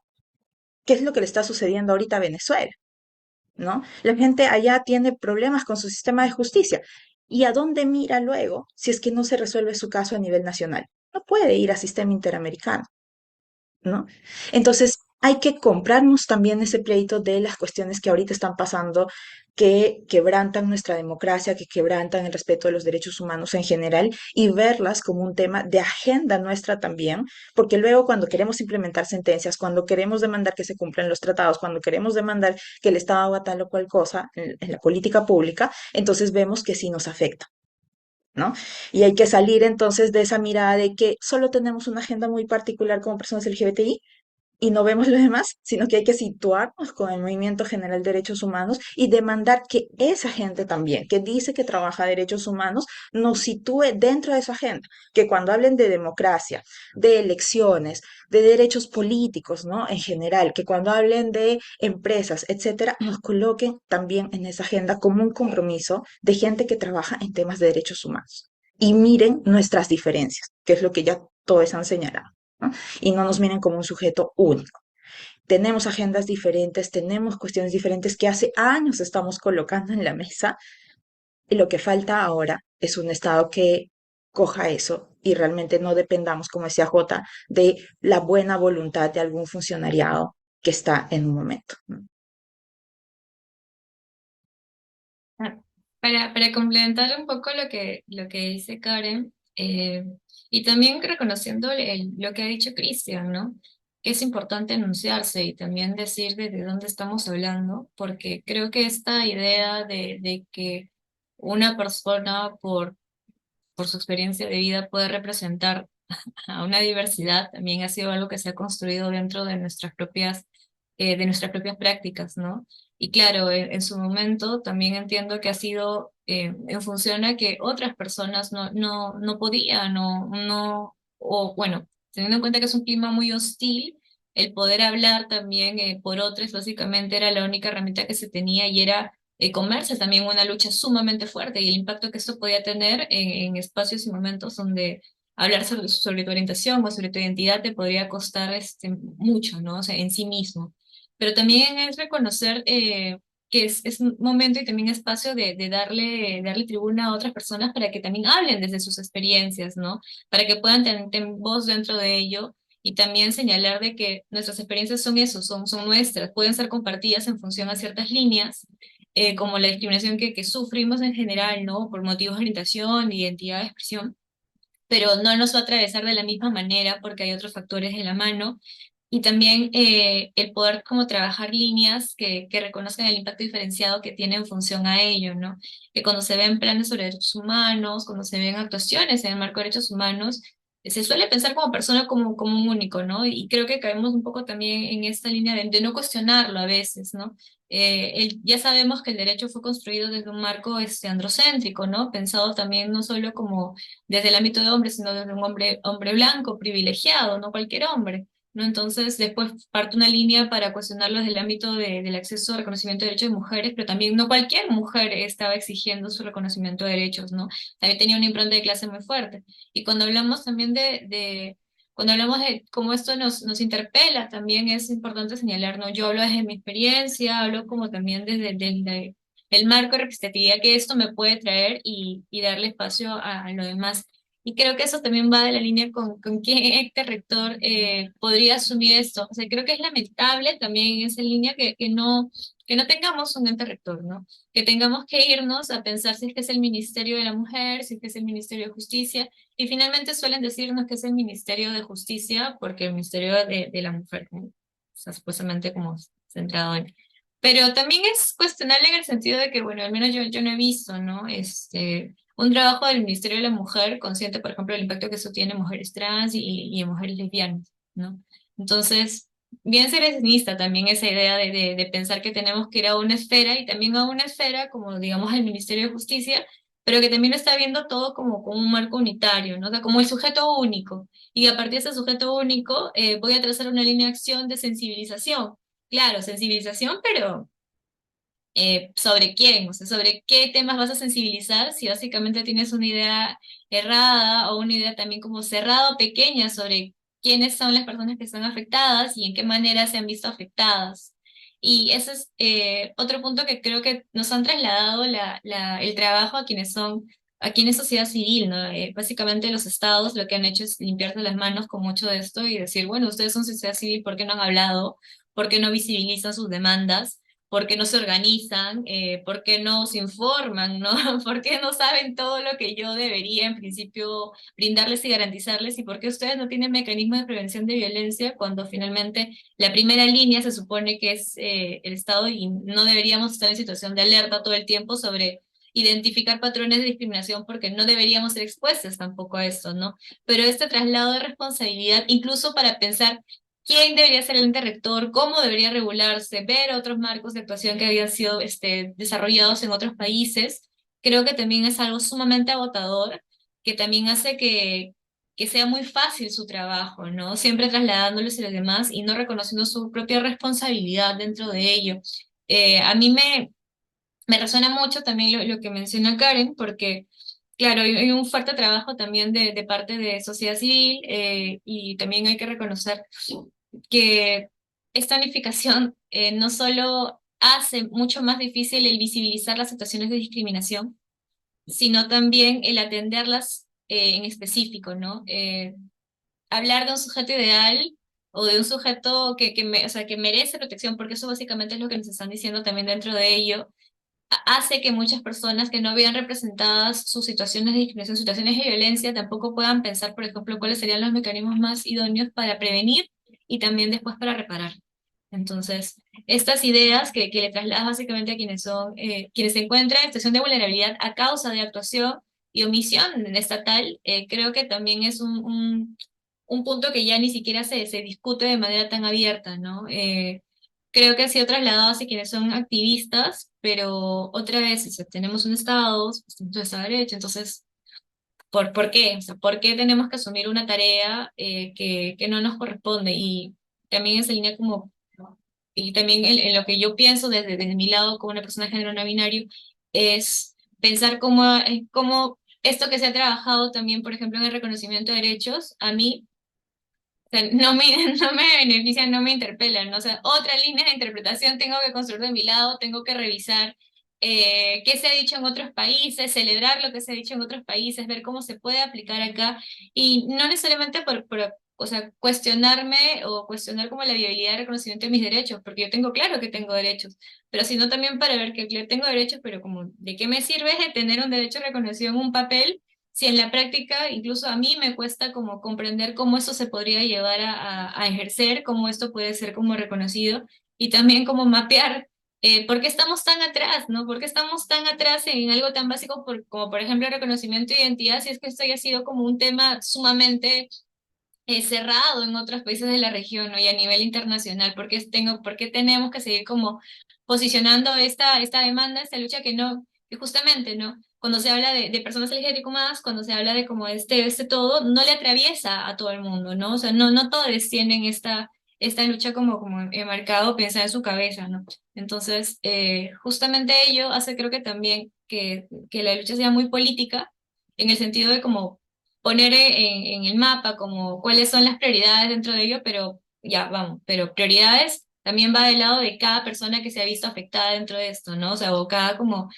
¿Qué es lo que le está sucediendo ahorita a Venezuela? ¿No? La gente allá tiene problemas con su sistema de justicia. ¿Y a dónde mira luego si es que no se resuelve su caso a nivel nacional? No puede ir al sistema interamericano. ¿No? Entonces, hay que comprarnos también ese pleito de las cuestiones que ahorita están pasando, que quebrantan nuestra democracia, que quebrantan el respeto de los derechos humanos en general, y verlas como un tema de agenda nuestra también, porque luego cuando queremos implementar sentencias, cuando queremos demandar que se cumplan los tratados, cuando queremos demandar que el Estado haga tal o cual cosa en la política pública, entonces vemos que sí nos afecta. ¿No? Y hay que salir entonces de esa mirada de que solo tenemos una agenda muy particular como personas LGBTI y no vemos lo demás, sino que hay que situarnos con el movimiento general de derechos humanos y demandar que esa gente también, que dice que trabaja derechos humanos, nos sitúe dentro de esa agenda, que cuando hablen de democracia, de elecciones, de derechos políticos, ¿no? En general, que cuando hablen de empresas, etcétera, nos coloquen también en esa agenda como un compromiso de gente que trabaja en temas de derechos humanos. Y miren nuestras diferencias, que es lo que ya todos han señalado, ¿no? Y no nos miren como un sujeto único. Tenemos agendas diferentes, tenemos cuestiones diferentes que hace años estamos colocando en la mesa y lo que falta ahora es un Estado que coja eso y realmente no dependamos, como decía Jota, de la buena voluntad de algún funcionariado que está en un momento. Ah, para complementar un poco lo que dice Karen, y también reconociendo lo que ha dicho Cristian, ¿no? Que es importante anunciarse y también decir desde dónde estamos hablando, porque creo que esta idea de que una persona por su experiencia de vida puede representar a una diversidad también ha sido algo que se ha construido dentro de nuestras propias prácticas, ¿no? Y claro, en su momento también entiendo que ha sido en función a que otras personas no podían, o bueno, teniendo en cuenta que es un clima muy hostil, el poder hablar también por otros básicamente era la única herramienta que se tenía y era comerse también una lucha sumamente fuerte y el impacto que esto podía tener en espacios y momentos donde hablar sobre tu orientación o sobre tu identidad te podría costar mucho, ¿no? O sea, en sí mismo. Pero también es reconocer que es un momento y también espacio de darle tribuna a otras personas para que también hablen desde sus experiencias, ¿no? Para que puedan tener voz dentro de ello y también señalar de que nuestras experiencias son eso, son nuestras, pueden ser compartidas en función a ciertas líneas, como la discriminación que sufrimos en general, ¿no? Por motivos de orientación, identidad de expresión, pero no nos va a atravesar de la misma manera porque hay otros factores de la mano. Y también el poder como trabajar líneas que reconozcan el impacto diferenciado que tiene en función a ello, ¿no? Que cuando se ven planes sobre derechos humanos, cuando se ven actuaciones en el marco de derechos humanos, se suele pensar como persona como un único, ¿no? Y creo que caemos un poco también en esta línea de no cuestionarlo a veces, ¿no? Ya sabemos que el derecho fue construido desde un marco androcéntrico, ¿no? Pensado también no solo como desde el ámbito de hombre, sino desde un hombre blanco, privilegiado, no cualquier hombre, ¿no? Entonces, después parte una línea para cuestionarlo desde el ámbito del acceso al reconocimiento de derechos de mujeres, pero también no cualquier mujer estaba exigiendo su reconocimiento de derechos, ¿no? También tenía una impronta de clase muy fuerte. Y cuando hablamos también cuando hablamos de cómo esto nos interpela, también es importante señalar, ¿no? Yo hablo desde mi experiencia, hablo como también desde el marco de representatividad que esto me puede traer y darle espacio a lo demás. Y creo que eso también va de la línea con qué este rector podría asumir esto. O sea, creo que es lamentable también en esa línea que no tengamos un ente rector, ¿no? Que tengamos que irnos a pensar si es que es el Ministerio de la Mujer, si es que es el Ministerio de Justicia, y finalmente suelen decirnos que es el Ministerio de Justicia porque el Ministerio de la Mujer, ¿no? O sea, supuestamente como centrado en... Pero también es cuestionable en el sentido de que, bueno, al menos yo no he visto, ¿no? Un trabajo del Ministerio de la Mujer consciente, por ejemplo, del impacto que eso tiene en mujeres trans y en mujeres lesbianas, ¿no? Entonces, bien seresionista también esa idea de pensar que tenemos que ir a una esfera y también a una esfera como, digamos, el Ministerio de Justicia, pero que también lo está viendo todo como un marco unitario, ¿no? O sea, como el sujeto único. Y a partir de ese sujeto único voy a trazar una línea de acción de sensibilización. Claro, sensibilización, pero ¿sobre quién? O sea, ¿sobre qué temas vas a sensibilizar si básicamente tienes una idea errada o una idea también como cerrada o pequeña sobre quiénes son las personas que están afectadas y en qué manera se han visto afectadas? Y ese es otro punto que creo que nos han trasladado el trabajo a quienes es sociedad civil, ¿no? Básicamente los estados lo que han hecho es limpiarse las manos con mucho de esto y decir, bueno, ustedes son sociedad civil, ¿por qué no han hablado? ¿Por qué no visibilizan sus demandas? ¿Por qué no se organizan? ¿Por qué no se informan? ¿No? ¿Por qué no saben todo lo que yo debería en principio brindarles y garantizarles? ¿Y por qué ustedes no tienen mecanismos de prevención de violencia cuando finalmente la primera línea se supone que es el Estado y no deberíamos estar en situación de alerta todo el tiempo sobre identificar patrones de discriminación porque no deberíamos ser expuestos tampoco a esto, ¿no? Pero este traslado de responsabilidad, incluso para pensar quién debería ser el ente rector, cómo debería regularse, ver otros marcos de actuación que habían sido desarrollados en otros países, creo que también es algo sumamente agotador, que también hace que sea muy fácil su trabajo, ¿no? Siempre trasladándoles a los demás y no reconociendo su propia responsabilidad dentro de ello. A mí me resuena mucho también lo que menciona Karen, porque claro, hay un fuerte trabajo también de parte de sociedad civil y también hay que reconocer que esta unificación no solo hace mucho más difícil el visibilizar las situaciones de discriminación, sino también el atenderlas en específico, ¿no? Hablar de un sujeto ideal o de un sujeto o sea, que merece protección, porque eso básicamente es lo que nos están diciendo también dentro de ello, hace que muchas personas que no vean representadas sus situaciones de discriminación, situaciones de violencia, tampoco puedan pensar, por ejemplo, cuáles serían los mecanismos más idóneos para prevenir y también después para reparar. Entonces, estas ideas que le trasladas básicamente a quienes se encuentran en situación de vulnerabilidad a causa de actuación y omisión estatal, creo que también es un punto que ya ni siquiera se discute de manera tan abierta, ¿no? Creo que ha sido trasladado hacia quienes son activistas, pero otra vez, o sea, tenemos un Estado, pues, un Estado de Derecho, entonces, ¿por qué? O sea, ¿por qué tenemos que asumir una tarea que no nos corresponde? Y también esa línea como, y también en lo que yo pienso desde mi lado como una persona de género no binario, es pensar cómo esto que se ha trabajado también, por ejemplo, en el reconocimiento de derechos, a mí o sea, no me benefician, no me interpelan, ¿no? O sea, otra línea de interpretación tengo que construir de mi lado, tengo que revisar qué se ha dicho en otros países, celebrar lo que se ha dicho en otros países, ver cómo se puede aplicar acá, y no necesariamente o sea, cuestionarme o cuestionar como la viabilidad de reconocimiento de mis derechos, porque yo tengo claro que tengo derechos, pero sino también para ver que claro, tengo derechos, pero como, ¿de qué me sirve de tener un derecho reconocido en un papel? Si en la práctica, incluso a mí me cuesta como comprender cómo eso se podría llevar a ejercer, cómo esto puede ser como reconocido y también cómo mapear ¿por qué estamos tan atrás, no? ¿Por qué estamos tan atrás en algo tan básico como, por ejemplo, el reconocimiento de identidad, si es que esto ya ha sido como un tema sumamente cerrado en otros países de la región, ¿no? Y a nivel internacional? ¿Por qué tenemos que seguir como posicionando esta demanda, esta lucha que no, que justamente, ¿no? Cuando se habla de personas LGBTQ+, cuando se habla de como este todo, no le atraviesa a todo el mundo, ¿no? O sea, no todos tienen esta lucha como enmarcado, pensada en su cabeza, ¿no? Entonces, justamente ello hace creo que también que la lucha sea muy política, en el sentido de como poner en el mapa como cuáles son las prioridades dentro de ello, pero ya, vamos, pero prioridades también va del lado de cada persona que se ha visto afectada dentro de esto, ¿no? O sea, o cada como,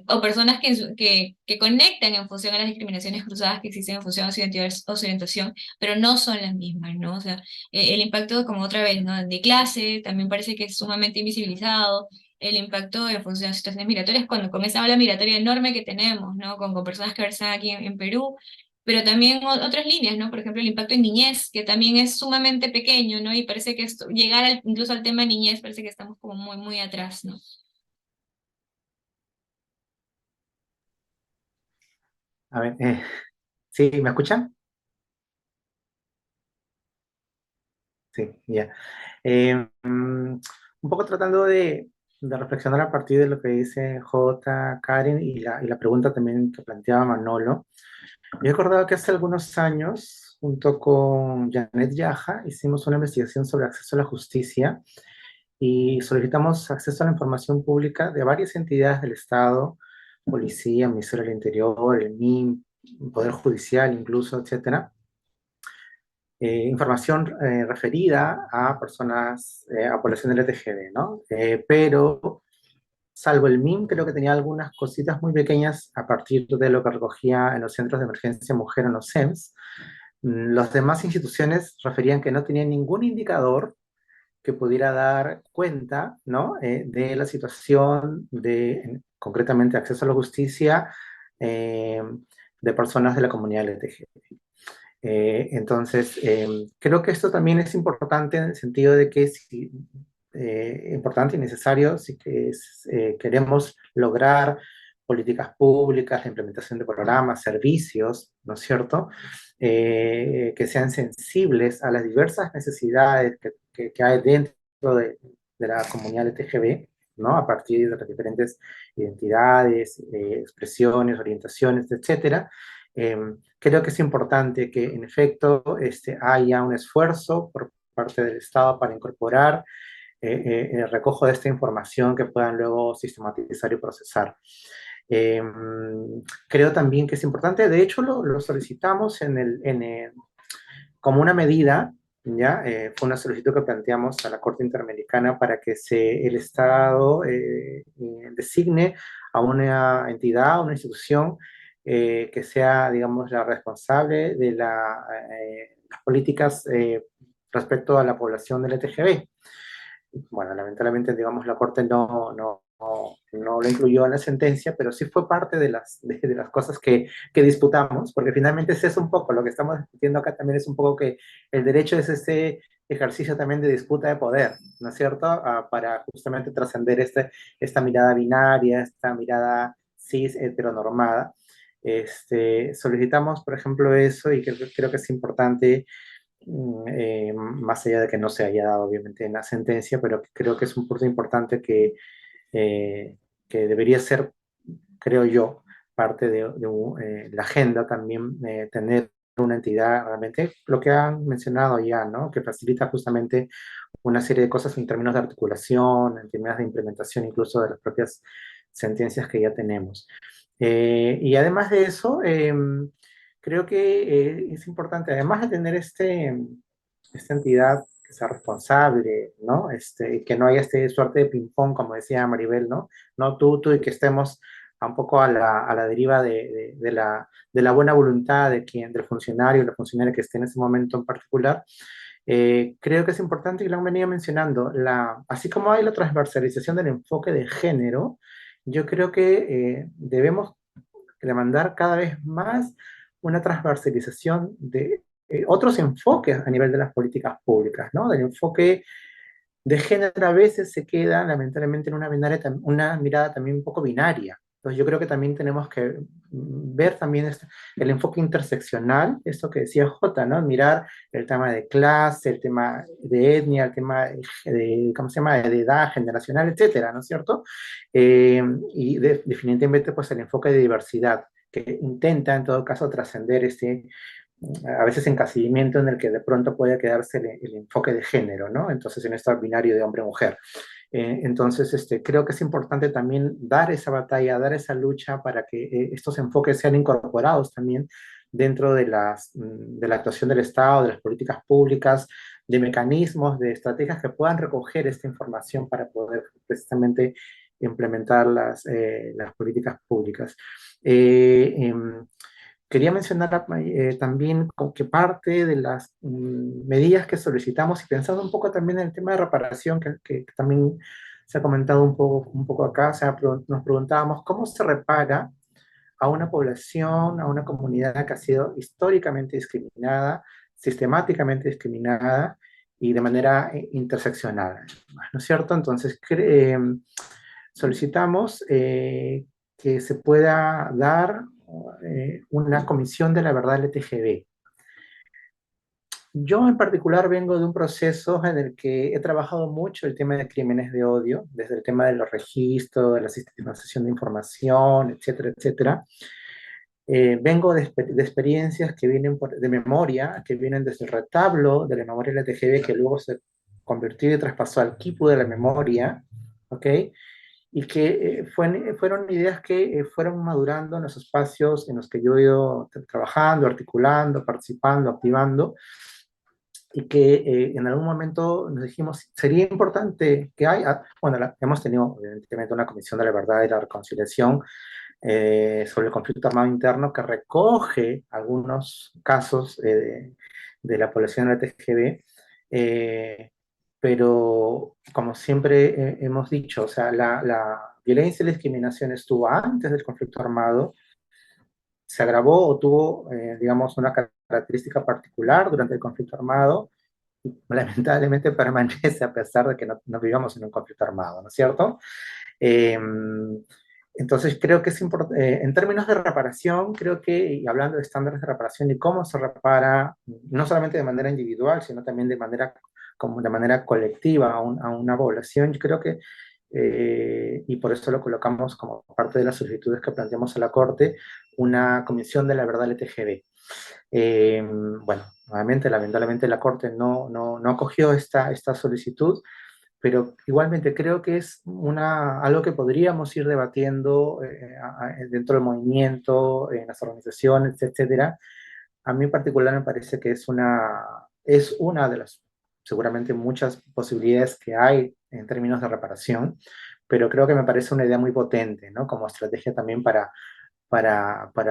o personas que conectan en función a las discriminaciones cruzadas que existen en función a su identidad o su orientación, pero no son las mismas, ¿no? O sea, el impacto, como otra vez, ¿no? De clase, también parece que es sumamente invisibilizado. El impacto en función a situaciones migratorias, cuando con esa ola migratoria enorme que tenemos, ¿no? Con personas que están aquí en Perú, pero también otras líneas, ¿no? Por ejemplo, el impacto en niñez, que también es sumamente pequeño, ¿no? Y parece que llegar incluso al tema niñez, parece que estamos como muy atrás, ¿no? A ver, ¿sí? ¿Me escuchan? Sí, ya. Un poco tratando de reflexionar a partir de lo que dice J, Karen y la pregunta también que planteaba Manolo. Yo he recordado que hace algunos años, junto con Janet Yaja, hicimos una investigación sobre acceso a la justicia y solicitamos acceso a la información pública de varias entidades del Estado, Policía, Ministerio del Interior, el MIM, Poder Judicial incluso, etcétera. Información referida a personas, a población LGTB, ¿no? Pero salvo el MIM, creo que tenía algunas cositas muy pequeñas a partir de lo que recogía en los centros de emergencia mujer, en los CEMS. Las demás instituciones referían que no tenían ningún indicador que pudiera dar cuenta, ¿no? De la situación de, concretamente, acceso a la justicia de personas de la comunidad LGTB. Entonces, creo que esto también es importante en el sentido de que si, importante y necesario si que queremos lograr políticas públicas, la implementación de programas, servicios, ¿no es cierto? Que sean sensibles a las diversas necesidades que hay dentro de la comunidad LGTB, ¿no? A partir de las diferentes identidades, expresiones, orientaciones, etcétera. Creo que es importante que, en efecto, haya un esfuerzo por parte del Estado para incorporar el recojo de esta información que puedan luego sistematizar y procesar. Eh, Creo también que es importante, de hecho lo solicitamos como una medida, ¿ya? Fue una solicitud que planteamos a la Corte Interamericana para que el Estado designe a una entidad, a una institución que sea, digamos, la responsable de las políticas respecto a la población del LGTB. Bueno, lamentablemente, digamos, la Corte no lo incluyó en la sentencia, pero sí fue parte de las cosas que disputamos, porque finalmente es eso un poco, lo que estamos discutiendo acá también es un poco que el derecho es ese ejercicio también de disputa de poder, ¿no es cierto? Para justamente trascender esta mirada binaria, esta mirada cis heteronormada. Solicitamos, por ejemplo, eso y creo que es importante más allá de que no se haya dado obviamente en la sentencia, pero creo que es un punto importante que debería ser, creo yo, parte de la agenda también, tener una entidad realmente, lo que han mencionado ya, ¿no? Que facilita justamente una serie de cosas en términos de articulación, en términos de implementación incluso de las propias sentencias que ya tenemos. Y además de eso, creo que es importante, además de tener esta entidad que sea responsable, ¿no? Que no haya suerte de ping-pong, como decía Maribel, ¿no? No tú, y que estemos un poco a la deriva de la buena voluntad del funcionario, la funcionaria que esté en ese momento en particular. Creo que es importante, y lo han venido mencionando, así como hay la transversalización del enfoque de género, yo creo que debemos demandar cada vez más una transversalización de otros enfoques a nivel de las políticas públicas, ¿no? Del enfoque de género a veces se queda lamentablemente en una mirada también un poco binaria. Entonces yo creo que también tenemos que ver también el enfoque interseccional, esto que decía Jota, ¿no? Mirar el tema de clase, el tema de etnia, el tema de ¿cómo se llama?, de edad generacional, etcétera, ¿no es cierto? Y definitivamente pues el enfoque de diversidad, que intenta en todo caso trascender a veces encasillamiento en el que de pronto puede quedarse el enfoque de género, ¿no? Entonces, en este binario de hombre-mujer. Entonces, creo que es importante también dar esa batalla, dar esa lucha para que estos enfoques sean incorporados también dentro de la actuación del Estado, de las políticas públicas, de mecanismos, de estrategias que puedan recoger esta información para poder precisamente implementar las políticas públicas. Quería mencionar también que parte de las medidas que solicitamos, y pensando un poco también en el tema de reparación, que también se ha comentado un poco acá, o sea, nos preguntábamos cómo se repara a una población, a una comunidad que ha sido históricamente discriminada, sistemáticamente discriminada y de manera interseccional, ¿no es cierto? Entonces, solicitamos que se pueda dar una comisión de la verdad LTGB. Yo en particular vengo de un proceso en el que he trabajado mucho el tema de crímenes de odio, desde el tema de los registros, de la sistematización de información, etcétera, etcétera. Vengo de experiencias que vienen de memoria, que vienen desde el retablo de la memoria LTGB, que luego se convirtió y traspasó al quipu de la memoria, ¿ok? Y que fueron ideas que fueron madurando en los espacios en los que yo he ido trabajando, articulando, participando, activando, y que en algún momento nos dijimos, sería importante que haya, bueno, hemos tenido evidentemente una comisión de la verdad y la reconciliación sobre el conflicto armado interno que recoge algunos casos de la población LGTB, pero como siempre hemos dicho, o sea, la violencia y la discriminación estuvo antes del conflicto armado, se agravó o tuvo, digamos, una característica particular durante el conflicto armado, y lamentablemente permanece a pesar de que no vivamos en un conflicto armado, ¿no es cierto? Eh, entonces creo que es importante, en términos de reparación, creo que, y hablando de estándares de reparación y cómo se repara, no solamente de manera individual, sino también como de manera colectiva a una población, yo creo que, y por eso lo colocamos como parte de las solicitudes que planteamos a la Corte, una comisión de la verdad LTGB. Bueno, nuevamente, lamentablemente la Corte no acogió esta solicitud, pero igualmente creo que es algo que podríamos ir debatiendo dentro del movimiento, en las organizaciones, etcétera. A mí en particular me parece que es una de las seguramente muchas posibilidades que hay en términos de reparación, pero creo que me parece una idea muy potente, ¿no? Como estrategia también para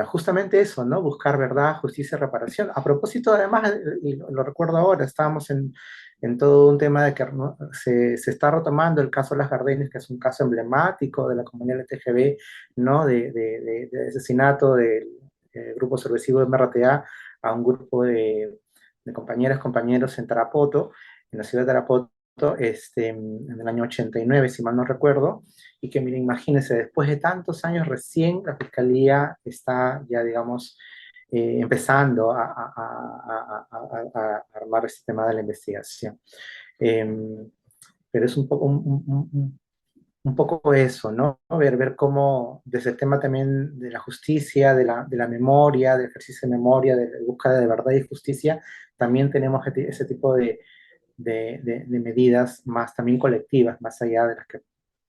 justamente eso, ¿no? Buscar verdad, justicia y reparación. A propósito, además, y lo recuerdo ahora, estábamos en todo un tema de que, ¿no?, se está retomando el caso de las Gardenes, que es un caso emblemático de la comunidad LGTB, ¿no? De asesinato del grupo subversivo de MRTA a un grupo de compañeras, compañeros en Tarapoto, en la ciudad de Tarapoto, en el año 89, si mal no recuerdo, y que, miren, imagínense, después de tantos años recién la Fiscalía está ya, digamos, empezando a armar este tema de la investigación. Pero es un poco eso, ¿no? Ver cómo desde el tema también de la justicia, de la memoria, del ejercicio de memoria, de la búsqueda de verdad y justicia, también tenemos ese tipo de medidas más también colectivas, más allá de las que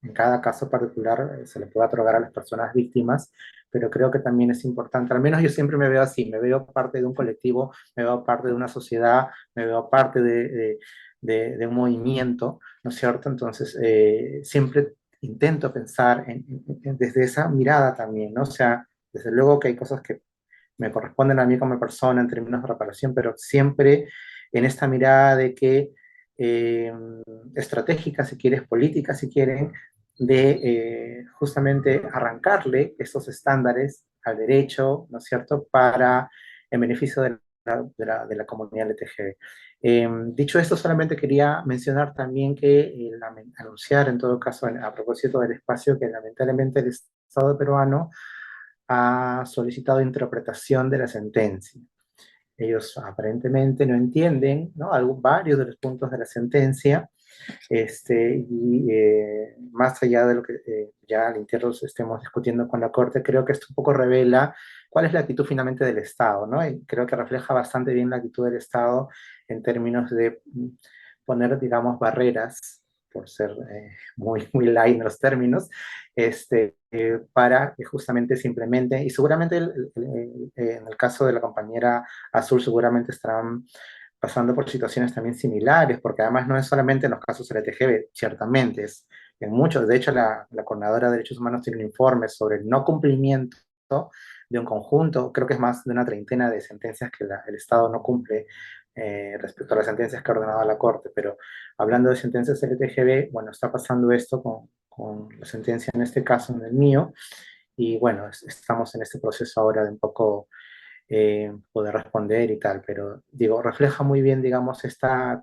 en cada caso particular se le pueda otorgar a las personas víctimas, pero creo que también es importante, al menos yo siempre me veo así, me veo parte de un colectivo, me veo parte de una sociedad, me veo parte de un movimiento, ¿no es cierto? Entonces, siempre intento pensar desde esa mirada también, ¿no? O sea, desde luego que hay cosas que me corresponden a mí como persona en términos de reparación, pero siempre en esta mirada de que estratégica, si quieres, política, si quieren, de justamente arrancarle esos estándares al derecho, ¿no es cierto?, para en beneficio de de la comunidad LTGB. Dicho esto, solamente quería mencionar también que anunciar en todo caso, a propósito del espacio, que lamentablemente el Estado peruano ha solicitado interpretación de la sentencia. Ellos aparentemente no entienden, ¿no? Varios de los puntos de la sentencia, más allá de lo que ya al interno estemos discutiendo con la Corte, creo que esto un poco revela cuál es la actitud finalmente del Estado, ¿no? Y creo que refleja bastante bien la actitud del Estado en términos de poner, digamos, barreras, por ser muy light en los términos, para que justamente se implemente, y seguramente en el caso de la compañera Azul seguramente estarán pasando por situaciones también similares, porque además no es solamente en los casos LGTB, ciertamente, es en muchos. De hecho, la Coordinadora de Derechos Humanos tiene un informe sobre el no cumplimiento de un conjunto, creo que es más de una treintena de sentencias que el Estado no cumple respecto a las sentencias que ha ordenado la Corte, pero hablando de sentencias LGTB, bueno, está pasando esto con la sentencia en este caso, en el mío, y bueno, estamos en este proceso ahora de un poco poder responder y tal, pero digo, refleja muy bien, digamos,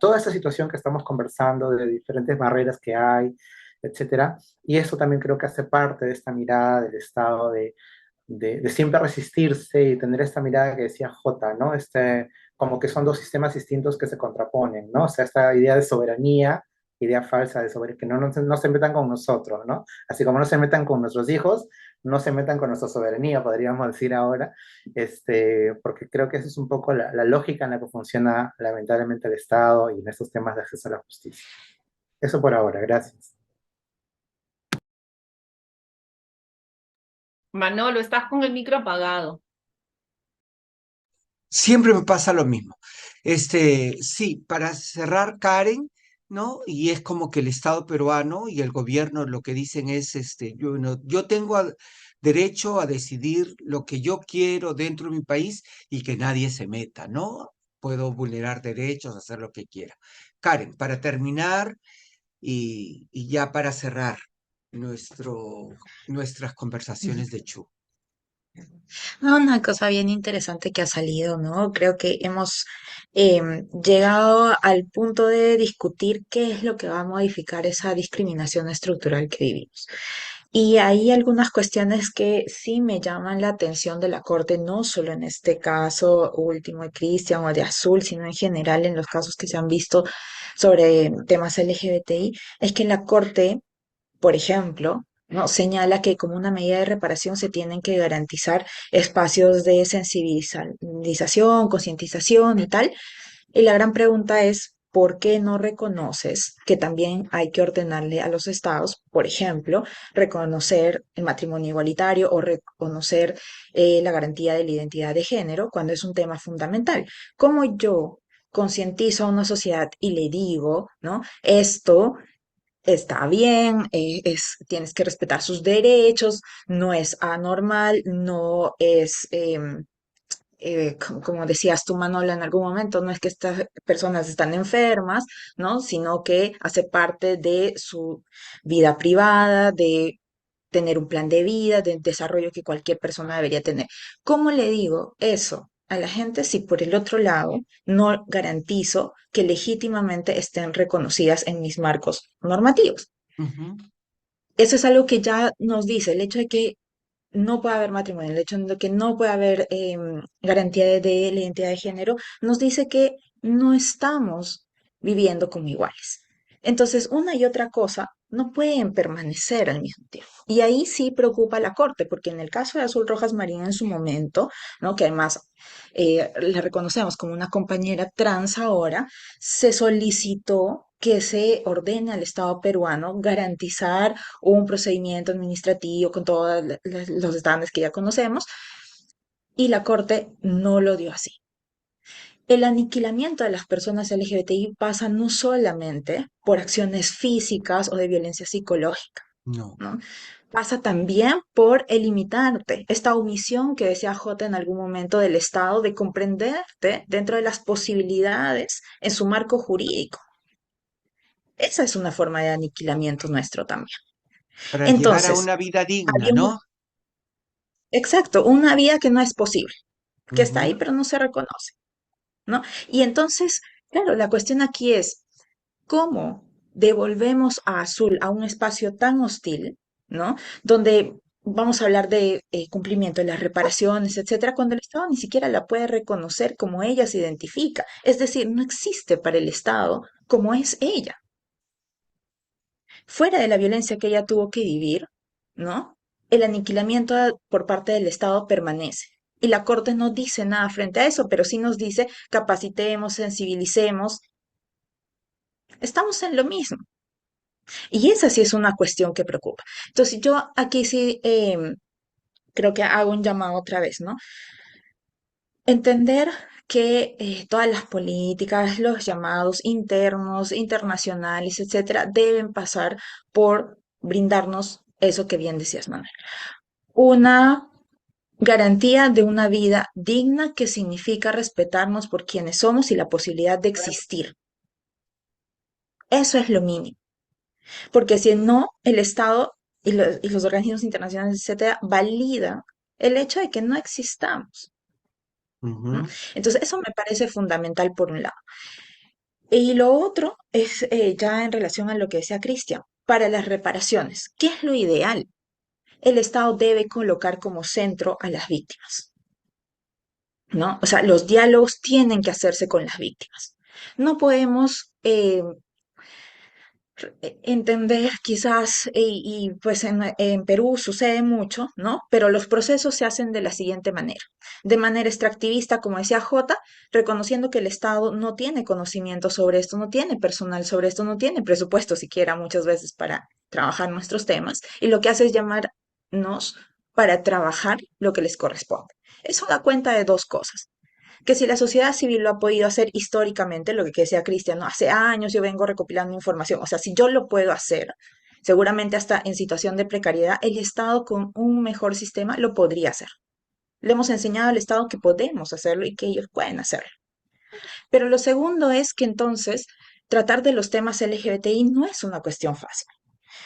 toda esta situación que estamos conversando, de diferentes barreras que hay, etcétera, y eso también creo que hace parte de esta mirada del Estado de siempre resistirse y tener esta mirada que decía J, ¿no? Como que son dos sistemas distintos que se contraponen, ¿no? O sea, esta idea de soberanía, idea falsa de soberanía, que no se metan con nosotros, ¿no? Así como no se metan con nuestros hijos, no se metan con nuestra soberanía, podríamos decir ahora, porque creo que esa es un poco la lógica en la que funciona lamentablemente el Estado y en estos temas de acceso a la justicia. Eso por ahora, gracias. Manolo, estás con el micro apagado. Siempre me pasa lo mismo. Sí, para cerrar, Karen, ¿no? Y es como que el Estado peruano y el gobierno lo que dicen es, yo tengo derecho a decidir lo que yo quiero dentro de mi país y que nadie se meta, ¿no? Puedo vulnerar derechos, hacer lo que quiera. Karen, para terminar y ya para cerrar nuestras conversaciones de Chu. No, una cosa bien interesante que ha salido, ¿no? Creo que hemos llegado al punto de discutir qué es lo que va a modificar esa discriminación estructural que vivimos. Y hay algunas cuestiones que sí me llaman la atención de la Corte, no solo en este caso último de Cristian o de Azul, sino en general en los casos que se han visto sobre temas LGBTI, es que la Corte, por ejemplo, ¿no? Señala que como una medida de reparación se tienen que garantizar espacios de sensibilización, concientización y tal. Y la gran pregunta es, ¿por qué no reconoces que también hay que ordenarle a los estados, por ejemplo, reconocer el matrimonio igualitario o reconocer la garantía de la identidad de género cuando es un tema fundamental? ¿Cómo yo concientizo a una sociedad y le digo, ¿no? Esto está bien, tienes que respetar sus derechos, no es anormal, no es, como decías tú, Manola, en algún momento, no es que estas personas están enfermas, ¿no? Sino que hace parte de su vida privada, de tener un plan de vida, de desarrollo que cualquier persona debería tener. ¿Cómo le digo eso a la gente si por el otro lado no garantizo que legítimamente estén reconocidas en mis marcos normativos? Ujú. Eso es algo que ya nos dice el hecho de que no puede haber matrimonio, el hecho de que no puede haber garantía de la identidad de género, nos dice que no estamos viviendo como iguales. Entonces, una y otra cosa no pueden permanecer al mismo tiempo. Y ahí sí preocupa a la Corte, porque en el caso de Azul Rojas Marín en su momento, ¿no? Que además le reconocemos como una compañera trans ahora, se solicitó que se ordene al Estado peruano garantizar un procedimiento administrativo con todos los estándares que ya conocemos, y la Corte no lo dio así. El aniquilamiento de las personas LGBTI pasa no solamente por acciones físicas o de violencia psicológica, No. ¿no? Pasa también por el limitarte, esta omisión que decía J en algún momento del Estado de comprenderte dentro de las posibilidades en su marco jurídico. Esa es una forma de aniquilamiento nuestro también. Para llegar a Entonces, una vida digna, había un, ¿no? exacto, una vida que no es posible, que está ahí Ujú. pero no se reconoce. ¿no? Y entonces, claro, la cuestión aquí es, ¿cómo devolvemos a Azul a un espacio tan hostil, ¿no? Donde vamos a hablar de cumplimiento de las reparaciones, etcétera, cuando el Estado ni siquiera la puede reconocer como ella se identifica. Es decir, no existe para el Estado como es ella. Fuera de la violencia que ella tuvo que vivir, ¿no? El aniquilamiento por parte del Estado permanece. Y la Corte no dice nada frente a eso, pero sí nos dice capacitemos, sensibilicemos. Estamos en lo mismo. Y esa sí es una cuestión que preocupa. Entonces, yo aquí sí creo que hago un llamado otra vez, ¿no? Entender que todas las políticas, los llamados internos, internacionales, etcétera, deben pasar por brindarnos eso que bien decías, Manuel. Una garantía de una vida digna que significa respetarnos por quienes somos y la posibilidad de existir. Eso es lo mínimo. Porque si no, el Estado y los organismos internacionales, etcétera, validan el hecho de que no existamos, ¿no? Ujú. Entonces, eso me parece fundamental por un lado. Y lo otro es ya en relación a lo que decía Cristian, para las reparaciones, ¿qué es lo ideal? El Estado debe colocar como centro a las víctimas, ¿no? O sea, los diálogos tienen que hacerse con las víctimas. No podemos entender quizás, pues en Perú sucede mucho, ¿no? Pero los procesos se hacen de la siguiente manera, de manera extractivista, como decía Jota, reconociendo que el Estado no tiene conocimiento sobre esto, no tiene personal sobre esto, no tiene presupuesto siquiera muchas veces para trabajar nuestros temas, y lo que hace es llamarnos para trabajar lo que les corresponde. Eso da cuenta de dos cosas que si la sociedad civil lo ha podido hacer históricamente, lo que decía Cristian, ¿no? Hace años yo vengo recopilando información, o sea, si yo lo puedo hacer, seguramente hasta en situación de precariedad, el Estado con un mejor sistema lo podría hacer. Le hemos enseñado al Estado que podemos hacerlo y que ellos pueden hacerlo. Pero lo segundo es que entonces tratar de los temas LGBTI no es una cuestión fácil.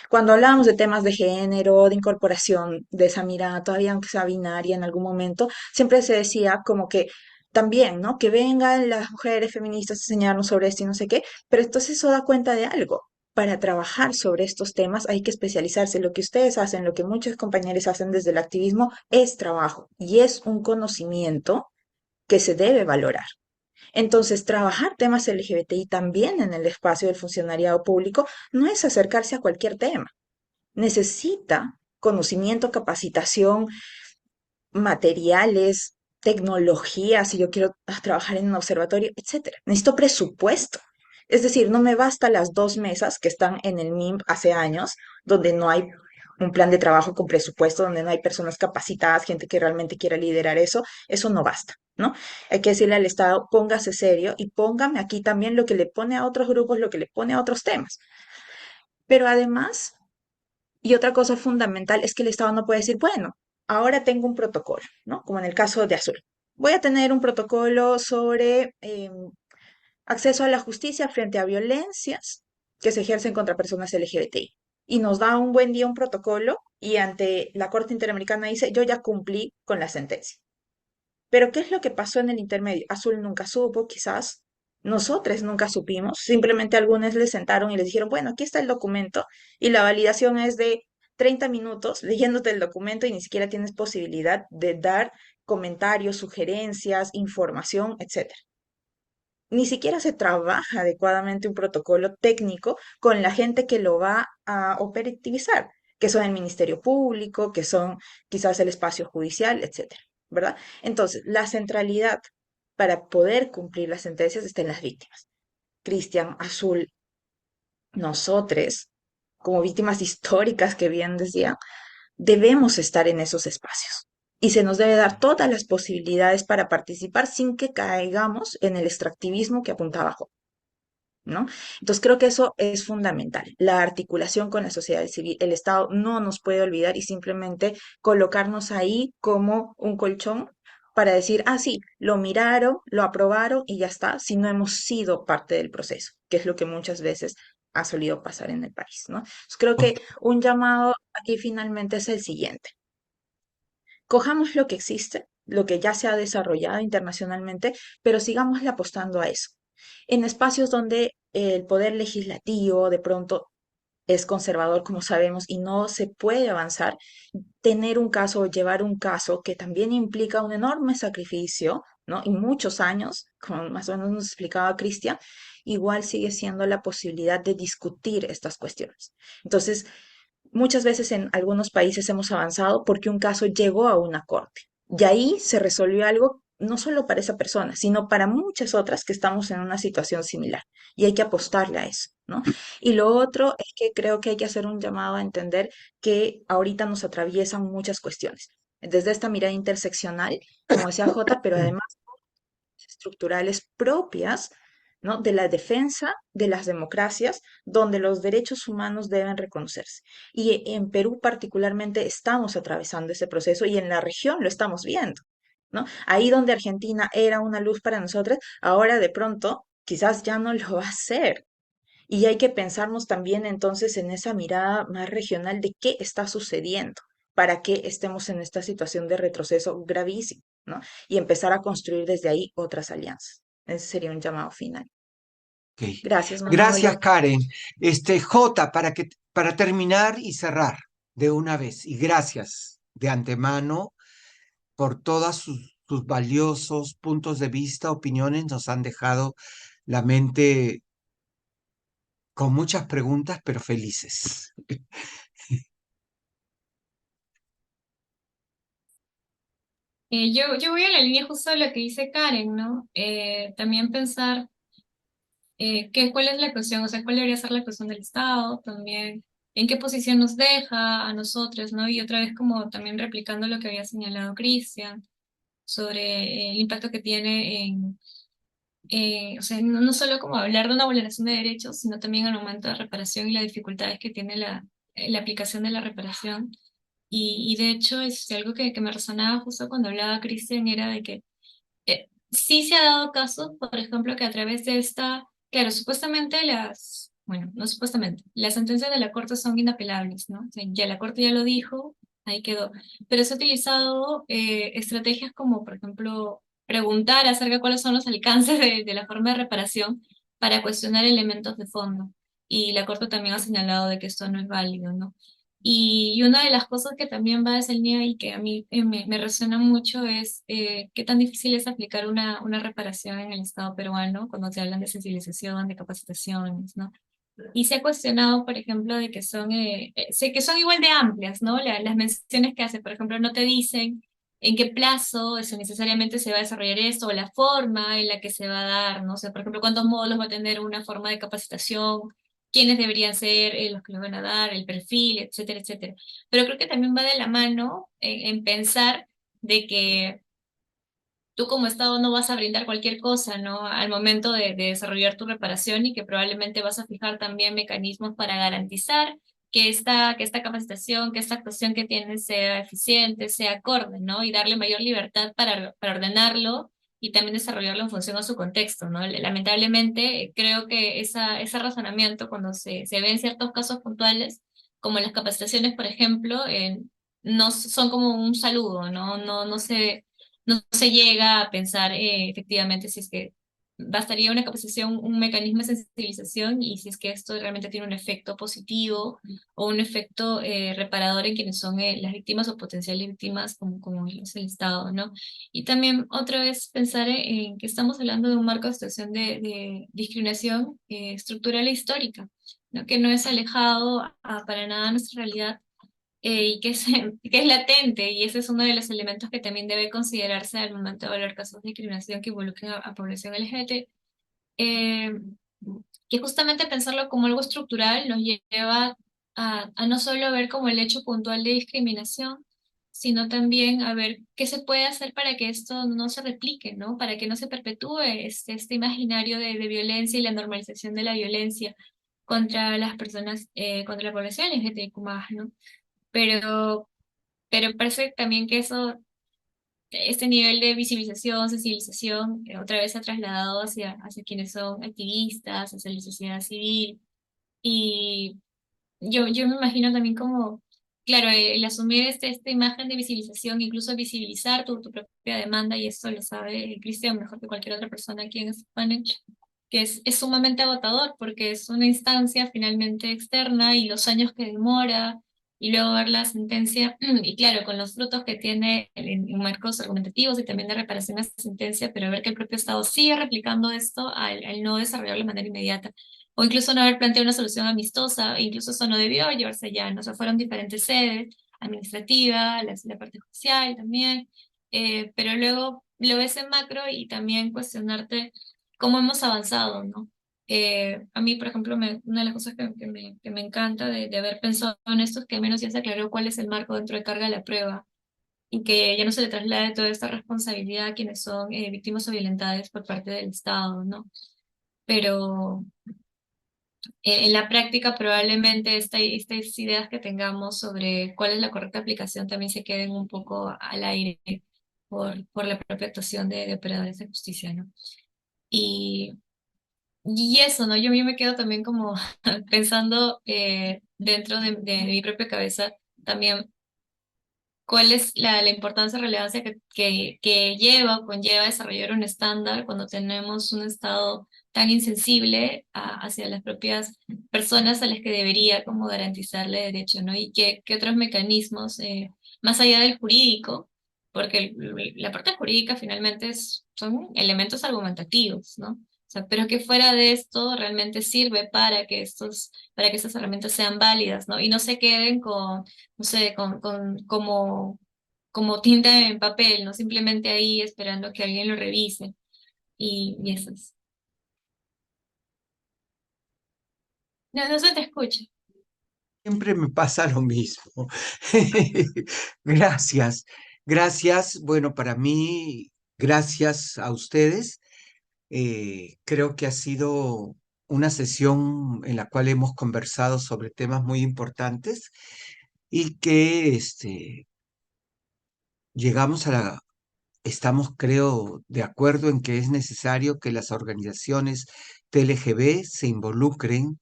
Cuando hablábamos de temas de género, de incorporación, de esa mirada, todavía aunque sea binaria en algún momento, siempre se decía como que también, ¿no? Que vengan las mujeres feministas a enseñarnos sobre esto y no sé qué, pero entonces eso da cuenta de algo. Para trabajar sobre estos temas hay que especializarse. Lo que ustedes hacen, lo que muchos compañeros hacen desde el activismo es trabajo y es un conocimiento que se debe valorar. Entonces, trabajar temas LGBTI también en el espacio del funcionariado público no es acercarse a cualquier tema. Necesita conocimiento, capacitación, materiales, tecnología, si yo quiero trabajar en un observatorio, etcétera. Necesito presupuesto. Es decir, no me basta las dos mesas que están en el MIMP hace años, donde no hay un plan de trabajo con presupuesto, donde no hay personas capacitadas, gente que realmente quiera liderar eso no basta, ¿no? Hay que decirle al Estado, póngase serio y póngame aquí también lo que le pone a otros grupos, lo que le pone a otros temas. Pero además, y otra cosa fundamental es que el Estado no puede decir, bueno, ahora tengo un protocolo, ¿no? Como en el caso de Azul. Voy a tener un protocolo sobre acceso a la justicia frente a violencias que se ejercen contra personas LGBTI. Y nos da un buen día un protocolo y ante la Corte Interamericana dice, yo ya cumplí con la sentencia. Pero ¿qué es lo que pasó en el intermedio? Azul nunca supo, quizás. Nosotros nunca supimos. Simplemente algunos les sentaron y les dijeron, bueno, aquí está el documento y la validación es de 30 minutos leyéndote el documento y ni siquiera tienes posibilidad de dar comentarios, sugerencias, información, etcétera. Ni siquiera se trabaja adecuadamente un protocolo técnico con la gente que lo va a operativizar, que son el Ministerio Público, que son quizás el espacio judicial, etcétera, ¿verdad? Entonces, la centralidad para poder cumplir las sentencias está en las víctimas. Cristian, Azul, nosotros, como víctimas históricas que bien decía, debemos estar en esos espacios y se nos debe dar todas las posibilidades para participar sin que caigamos en el extractivismo que apuntaba abajo, ¿no? Entonces creo que eso es fundamental, la articulación con la sociedad civil. El Estado no nos puede olvidar y simplemente colocarnos ahí como un colchón para decir, ah, sí, lo miraron, lo aprobaron y ya está, si no hemos sido parte del proceso, que es lo que muchas veces ha solido pasar en el país, ¿no? Entonces, creo que Ok. un llamado aquí finalmente es el siguiente. Cojamos lo que existe, lo que ya se ha desarrollado internacionalmente, pero sigámosle apostando a eso. En espacios donde el poder legislativo de pronto es conservador, como sabemos, y no se puede avanzar, tener un caso o llevar un caso que también implica un enorme sacrificio, ¿no? Y muchos años, como más o menos nos explicaba Cristian, igual sigue siendo la posibilidad de discutir estas cuestiones. Entonces, muchas veces en algunos países hemos avanzado porque un caso llegó a una corte y ahí se resolvió algo no solo para esa persona, sino para muchas otras que estamos en una situación similar y hay que apostarle a eso, ¿no? Y lo otro es que creo que hay que hacer un llamado a entender que ahorita nos atraviesan muchas cuestiones, desde esta mirada interseccional, como decía Jota, pero además estructurales propias, ¿no? De la defensa de las democracias, donde los derechos humanos deben reconocerse. Y en Perú particularmente estamos atravesando ese proceso y en la región lo estamos viendo, ¿no? Ahí donde Argentina era una luz para nosotros, ahora de pronto quizás ya no lo va a ser. Y hay que pensarnos también entonces en esa mirada más regional de qué está sucediendo para que estemos en esta situación de retroceso gravísimo, ¿no? Y empezar a construir desde ahí otras alianzas. Ese sería un llamado final. Ok. Gracias, Gracias, Manolo. Karen. Jota, para terminar y cerrar de una vez, y gracias de antemano por todos sus valiosos puntos de vista, opiniones, nos han dejado la mente con muchas preguntas, pero felices. Yo voy a la línea justo de lo que dice Karen, ¿no? También pensar cuál es la cuestión, o sea, cuál debería ser la cuestión del Estado, también en qué posición nos deja a nosotros, ¿no? Y otra vez como también replicando lo que había señalado Cristian sobre el impacto que tiene o sea, no solo como hablar de una vulneración de derechos, sino también el momento de reparación y las dificultades que tiene la aplicación de la reparación. Y de hecho, es algo que me resonaba justo cuando hablaba Cristian, era de que sí se ha dado casos, por ejemplo, que a través de esta, claro, supuestamente bueno, no supuestamente, las sentencias de la Corte son inapelables, ¿no? O sea, ya la Corte ya lo dijo, ahí quedó. Pero se ha utilizado estrategias como, por ejemplo, preguntar acerca de cuáles son los alcances de la forma de reparación para cuestionar elementos de fondo. Y la Corte también ha señalado de que esto no es válido, ¿no? Y una de las cosas que también va de esa línea y que a mí me resuena mucho es qué tan difícil es aplicar una reparación en el Estado peruano cuando se hablan de sensibilización, de capacitaciones, ¿no? Y se ha cuestionado, por ejemplo, de que sé que son igual de amplias, ¿no? Las menciones que hace, por ejemplo, no te dicen en qué plazo necesariamente se va a desarrollar esto o la forma en la que se va a dar, ¿no? O sea, por ejemplo, cuántos módulos va a tener una forma de capacitación, quiénes deberían ser los que lo van a dar, el perfil, etcétera, etcétera. Pero creo que también va de la mano en pensar de que tú como Estado no vas a brindar cualquier cosa, ¿no? Al momento de desarrollar tu reparación y que probablemente vas a fijar también mecanismos para garantizar que esta capacitación, que esta actuación que tienes sea eficiente, sea acorde, ¿no? Y darle mayor libertad para ordenarlo y también desarrollarlo en función a su contexto, ¿no? Lamentablemente, creo que ese razonamiento cuando se ve en ciertos casos puntuales, como las capacitaciones, por ejemplo, no son como un saludo, ¿no? No se llega a pensar efectivamente si es que bastaría una capacitación, un mecanismo de sensibilización y si es que esto realmente tiene un efecto positivo o un efecto reparador en quienes son las víctimas o potenciales víctimas como es el Estado, ¿no? Y también otra vez pensar en que estamos hablando de un marco de situación de discriminación estructural e histórica, ¿no? Que no es alejado para nada de nuestra realidad y que es, que es latente, y ese es uno de los elementos que también debe considerarse al momento de evaluar casos de discriminación que involucren a población LGBT, eh, que justamente pensarlo como algo estructural nos lleva a no solo ver como el hecho puntual de discriminación, sino también a ver qué se puede hacer para que esto no se replique, ¿no? Para que no se perpetúe este imaginario de violencia y la normalización de la violencia contra las personas, contra la población LGTBIQ+, ¿no? Pero, pero parece también que este nivel de visibilización, sensibilización, otra vez se ha trasladado hacia quienes son activistas, hacia la sociedad civil. Y yo me imagino también como claro, el asumir esta imagen de visibilización, incluso visibilizar tu propia demanda, y esto lo sabe Cristian mejor que cualquier otra persona aquí en este panel, que es sumamente agotador porque es una instancia finalmente externa y los años que demora, y luego ver la sentencia, y claro, con los frutos que tiene en marcos argumentativos y también de reparación a esa sentencia, pero ver que el propio Estado sigue replicando esto al no desarrollarlo de manera inmediata o incluso no haber planteado una solución amistosa, e incluso eso no debió llevarse allá, ¿no? O sea, fueron diferentes sedes, administrativa, la parte judicial también, pero luego lo ves en macro y también cuestionarte cómo hemos avanzado, ¿no? A mí, por ejemplo, una de las cosas que me encanta de haber pensado en esto es que al menos ya se aclaró cuál es el marco dentro de carga de la prueba y que ya no se le traslade toda esta responsabilidad a quienes son víctimas o violentadas por parte del Estado, ¿no? Pero en la práctica probablemente estas ideas que tengamos sobre cuál es la correcta aplicación también se queden un poco al aire por la propia actuación de operadores de justicia, ¿no? Y, y eso, ¿no? Yo me quedo también como pensando dentro de mi propia cabeza también cuál es la importancia, relevancia que lleva o conlleva desarrollar un estándar cuando tenemos un Estado tan insensible hacia las propias personas a las que debería como garantizarle derecho, ¿no? Y qué otros mecanismos, más allá del jurídico, porque la parte jurídica finalmente son elementos argumentativos, ¿no? O sea, pero que fuera de esto realmente sirve para que estas herramientas sean válidas, ¿no? Y no se queden con no sé, como tinta en papel, no simplemente ahí esperando que alguien lo revise. Y eso es. No, no se te escucha. Siempre me pasa lo mismo. Gracias, gracias. Bueno, para mí, gracias a ustedes. Creo que ha sido una sesión en la cual hemos conversado sobre temas muy importantes y que llegamos a estamos, creo, de acuerdo en que es necesario que las organizaciones TLGB se involucren,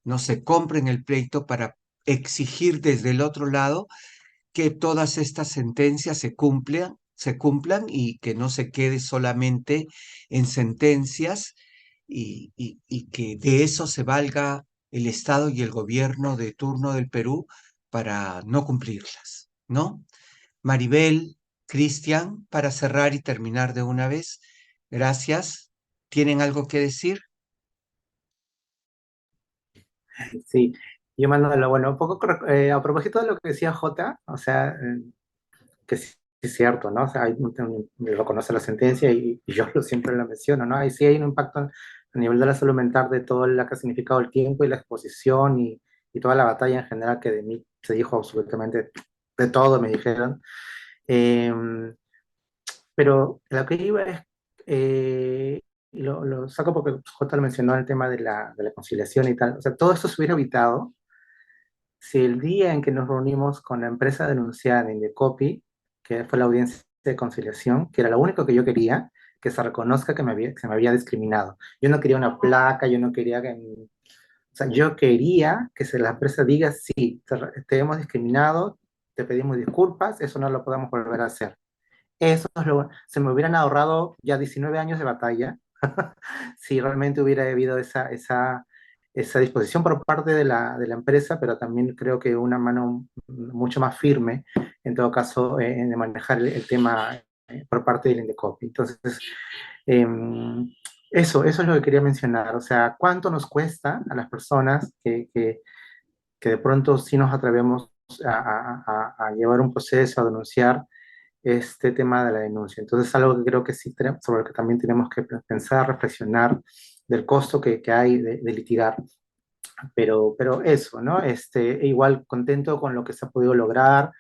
no se compren el pleito para exigir desde el otro lado que todas estas sentencias se cumplan y que no se quede solamente en sentencias y que de eso se valga el Estado y el gobierno de turno del Perú para no cumplirlas, ¿no? Maribel, Cristian, para cerrar y terminar de una vez, gracias. ¿Tienen algo que decir? Sí, yo Manuela, bueno, un poco a propósito de lo que decía Jota, o sea, que sí es cierto, ¿no? O sea, lo conoce la sentencia y yo siempre lo menciono, ¿no? Ahí sí hay un impacto a nivel de la salud mental de todo lo que ha significado el tiempo y la exposición y toda la batalla en general que de mí se dijo absolutamente de todo, me dijeron. Eh, pero lo que iba es, lo saco porque J lo mencionó el tema de la conciliación y tal, o sea, todo esto se hubiera evitado si el día en que nos reunimos con la empresa denunciada en Indecopy, que fue la audiencia de conciliación, que era lo único que yo quería, que se reconozca que se me había discriminado. Yo no quería una placa, yo no quería que... O sea, yo quería que la empresa diga, sí, te hemos discriminado, te pedimos disculpas, eso no lo podemos volver a hacer. Eso es se me hubieran ahorrado ya 19 años de batalla si realmente hubiera habido esa disposición por parte de la empresa, pero también creo que una mano mucho más firme, en todo caso, en manejar el tema por parte del Indecopi. Entonces, eh, eso es lo que quería mencionar. O sea, ¿cuánto nos cuesta a las personas que de pronto sí nos atrevemos a llevar un proceso, a denunciar este tema de la denuncia? Entonces, algo que creo que sí, sobre lo que también tenemos que pensar, reflexionar del costo que hay de litigar. Pero eso, ¿no? Igual contento con lo que se ha podido lograr,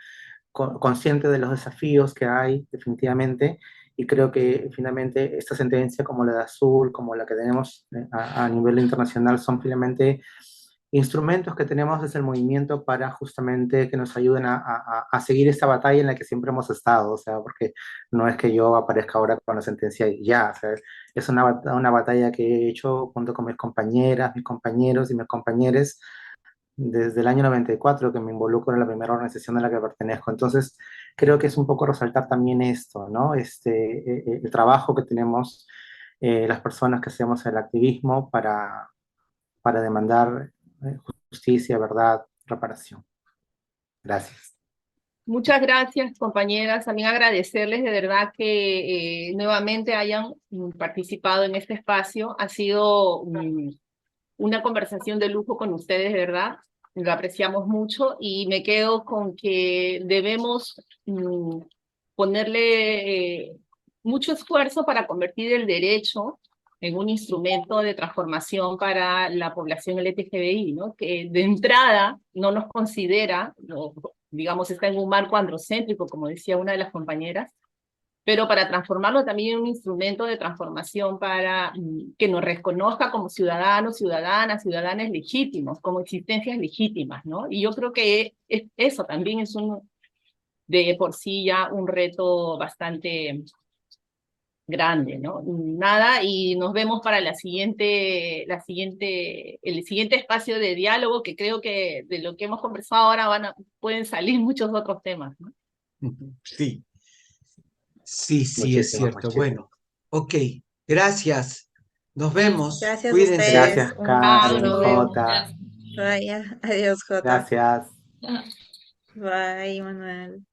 consciente de los desafíos que hay, definitivamente, y creo que finalmente esta sentencia, como la de Azul, como la que tenemos a nivel internacional, son finalmente instrumentos que tenemos desde el movimiento para justamente que nos ayuden a seguir esta batalla en la que siempre hemos estado, o sea, porque no es que yo aparezca ahora con la sentencia y ya, o sea, es una batalla que he hecho junto con mis compañeras, mis compañeros y mis compañeros desde el año 94 que me involucro en la primera organización a la que pertenezco. Entonces, creo que es un poco resaltar también esto, ¿no? El trabajo que tenemos las personas que hacemos el activismo para demandar justicia, verdad, reparación. Gracias. Muchas gracias, compañeras. También agradecerles de verdad que nuevamente hayan participado en este espacio. Ha sido una conversación de lujo con ustedes, de verdad. Lo apreciamos mucho y me quedo con que debemos ponerle mucho esfuerzo para convertir el derecho en un instrumento de transformación para la población LGTBI, ¿no? Que de entrada no nos considera, no, digamos, está en un marco androcéntrico, como decía una de las compañeras, pero para transformarlo también en un instrumento de transformación para que nos reconozca como ciudadanos, ciudadanas, ciudadanas legítimos, como existencias legítimas, ¿no? Y yo creo que eso también es de por sí ya un reto bastante grande, ¿no? Nada, y nos vemos para el siguiente espacio de diálogo, que creo que de lo que hemos conversado ahora pueden salir muchos otros temas, ¿no? Sí, sí, sí, es Muchísimo, cierto. muchísimo. Bueno, ok, gracias. Nos vemos. Gracias a Cuídense. ustedes. Gracias, Un Chao, Karen, nos gusto. vemos. Jota. Gracias. Vaya. Adiós, Jota. Gracias. Ah. Bye, Manuel.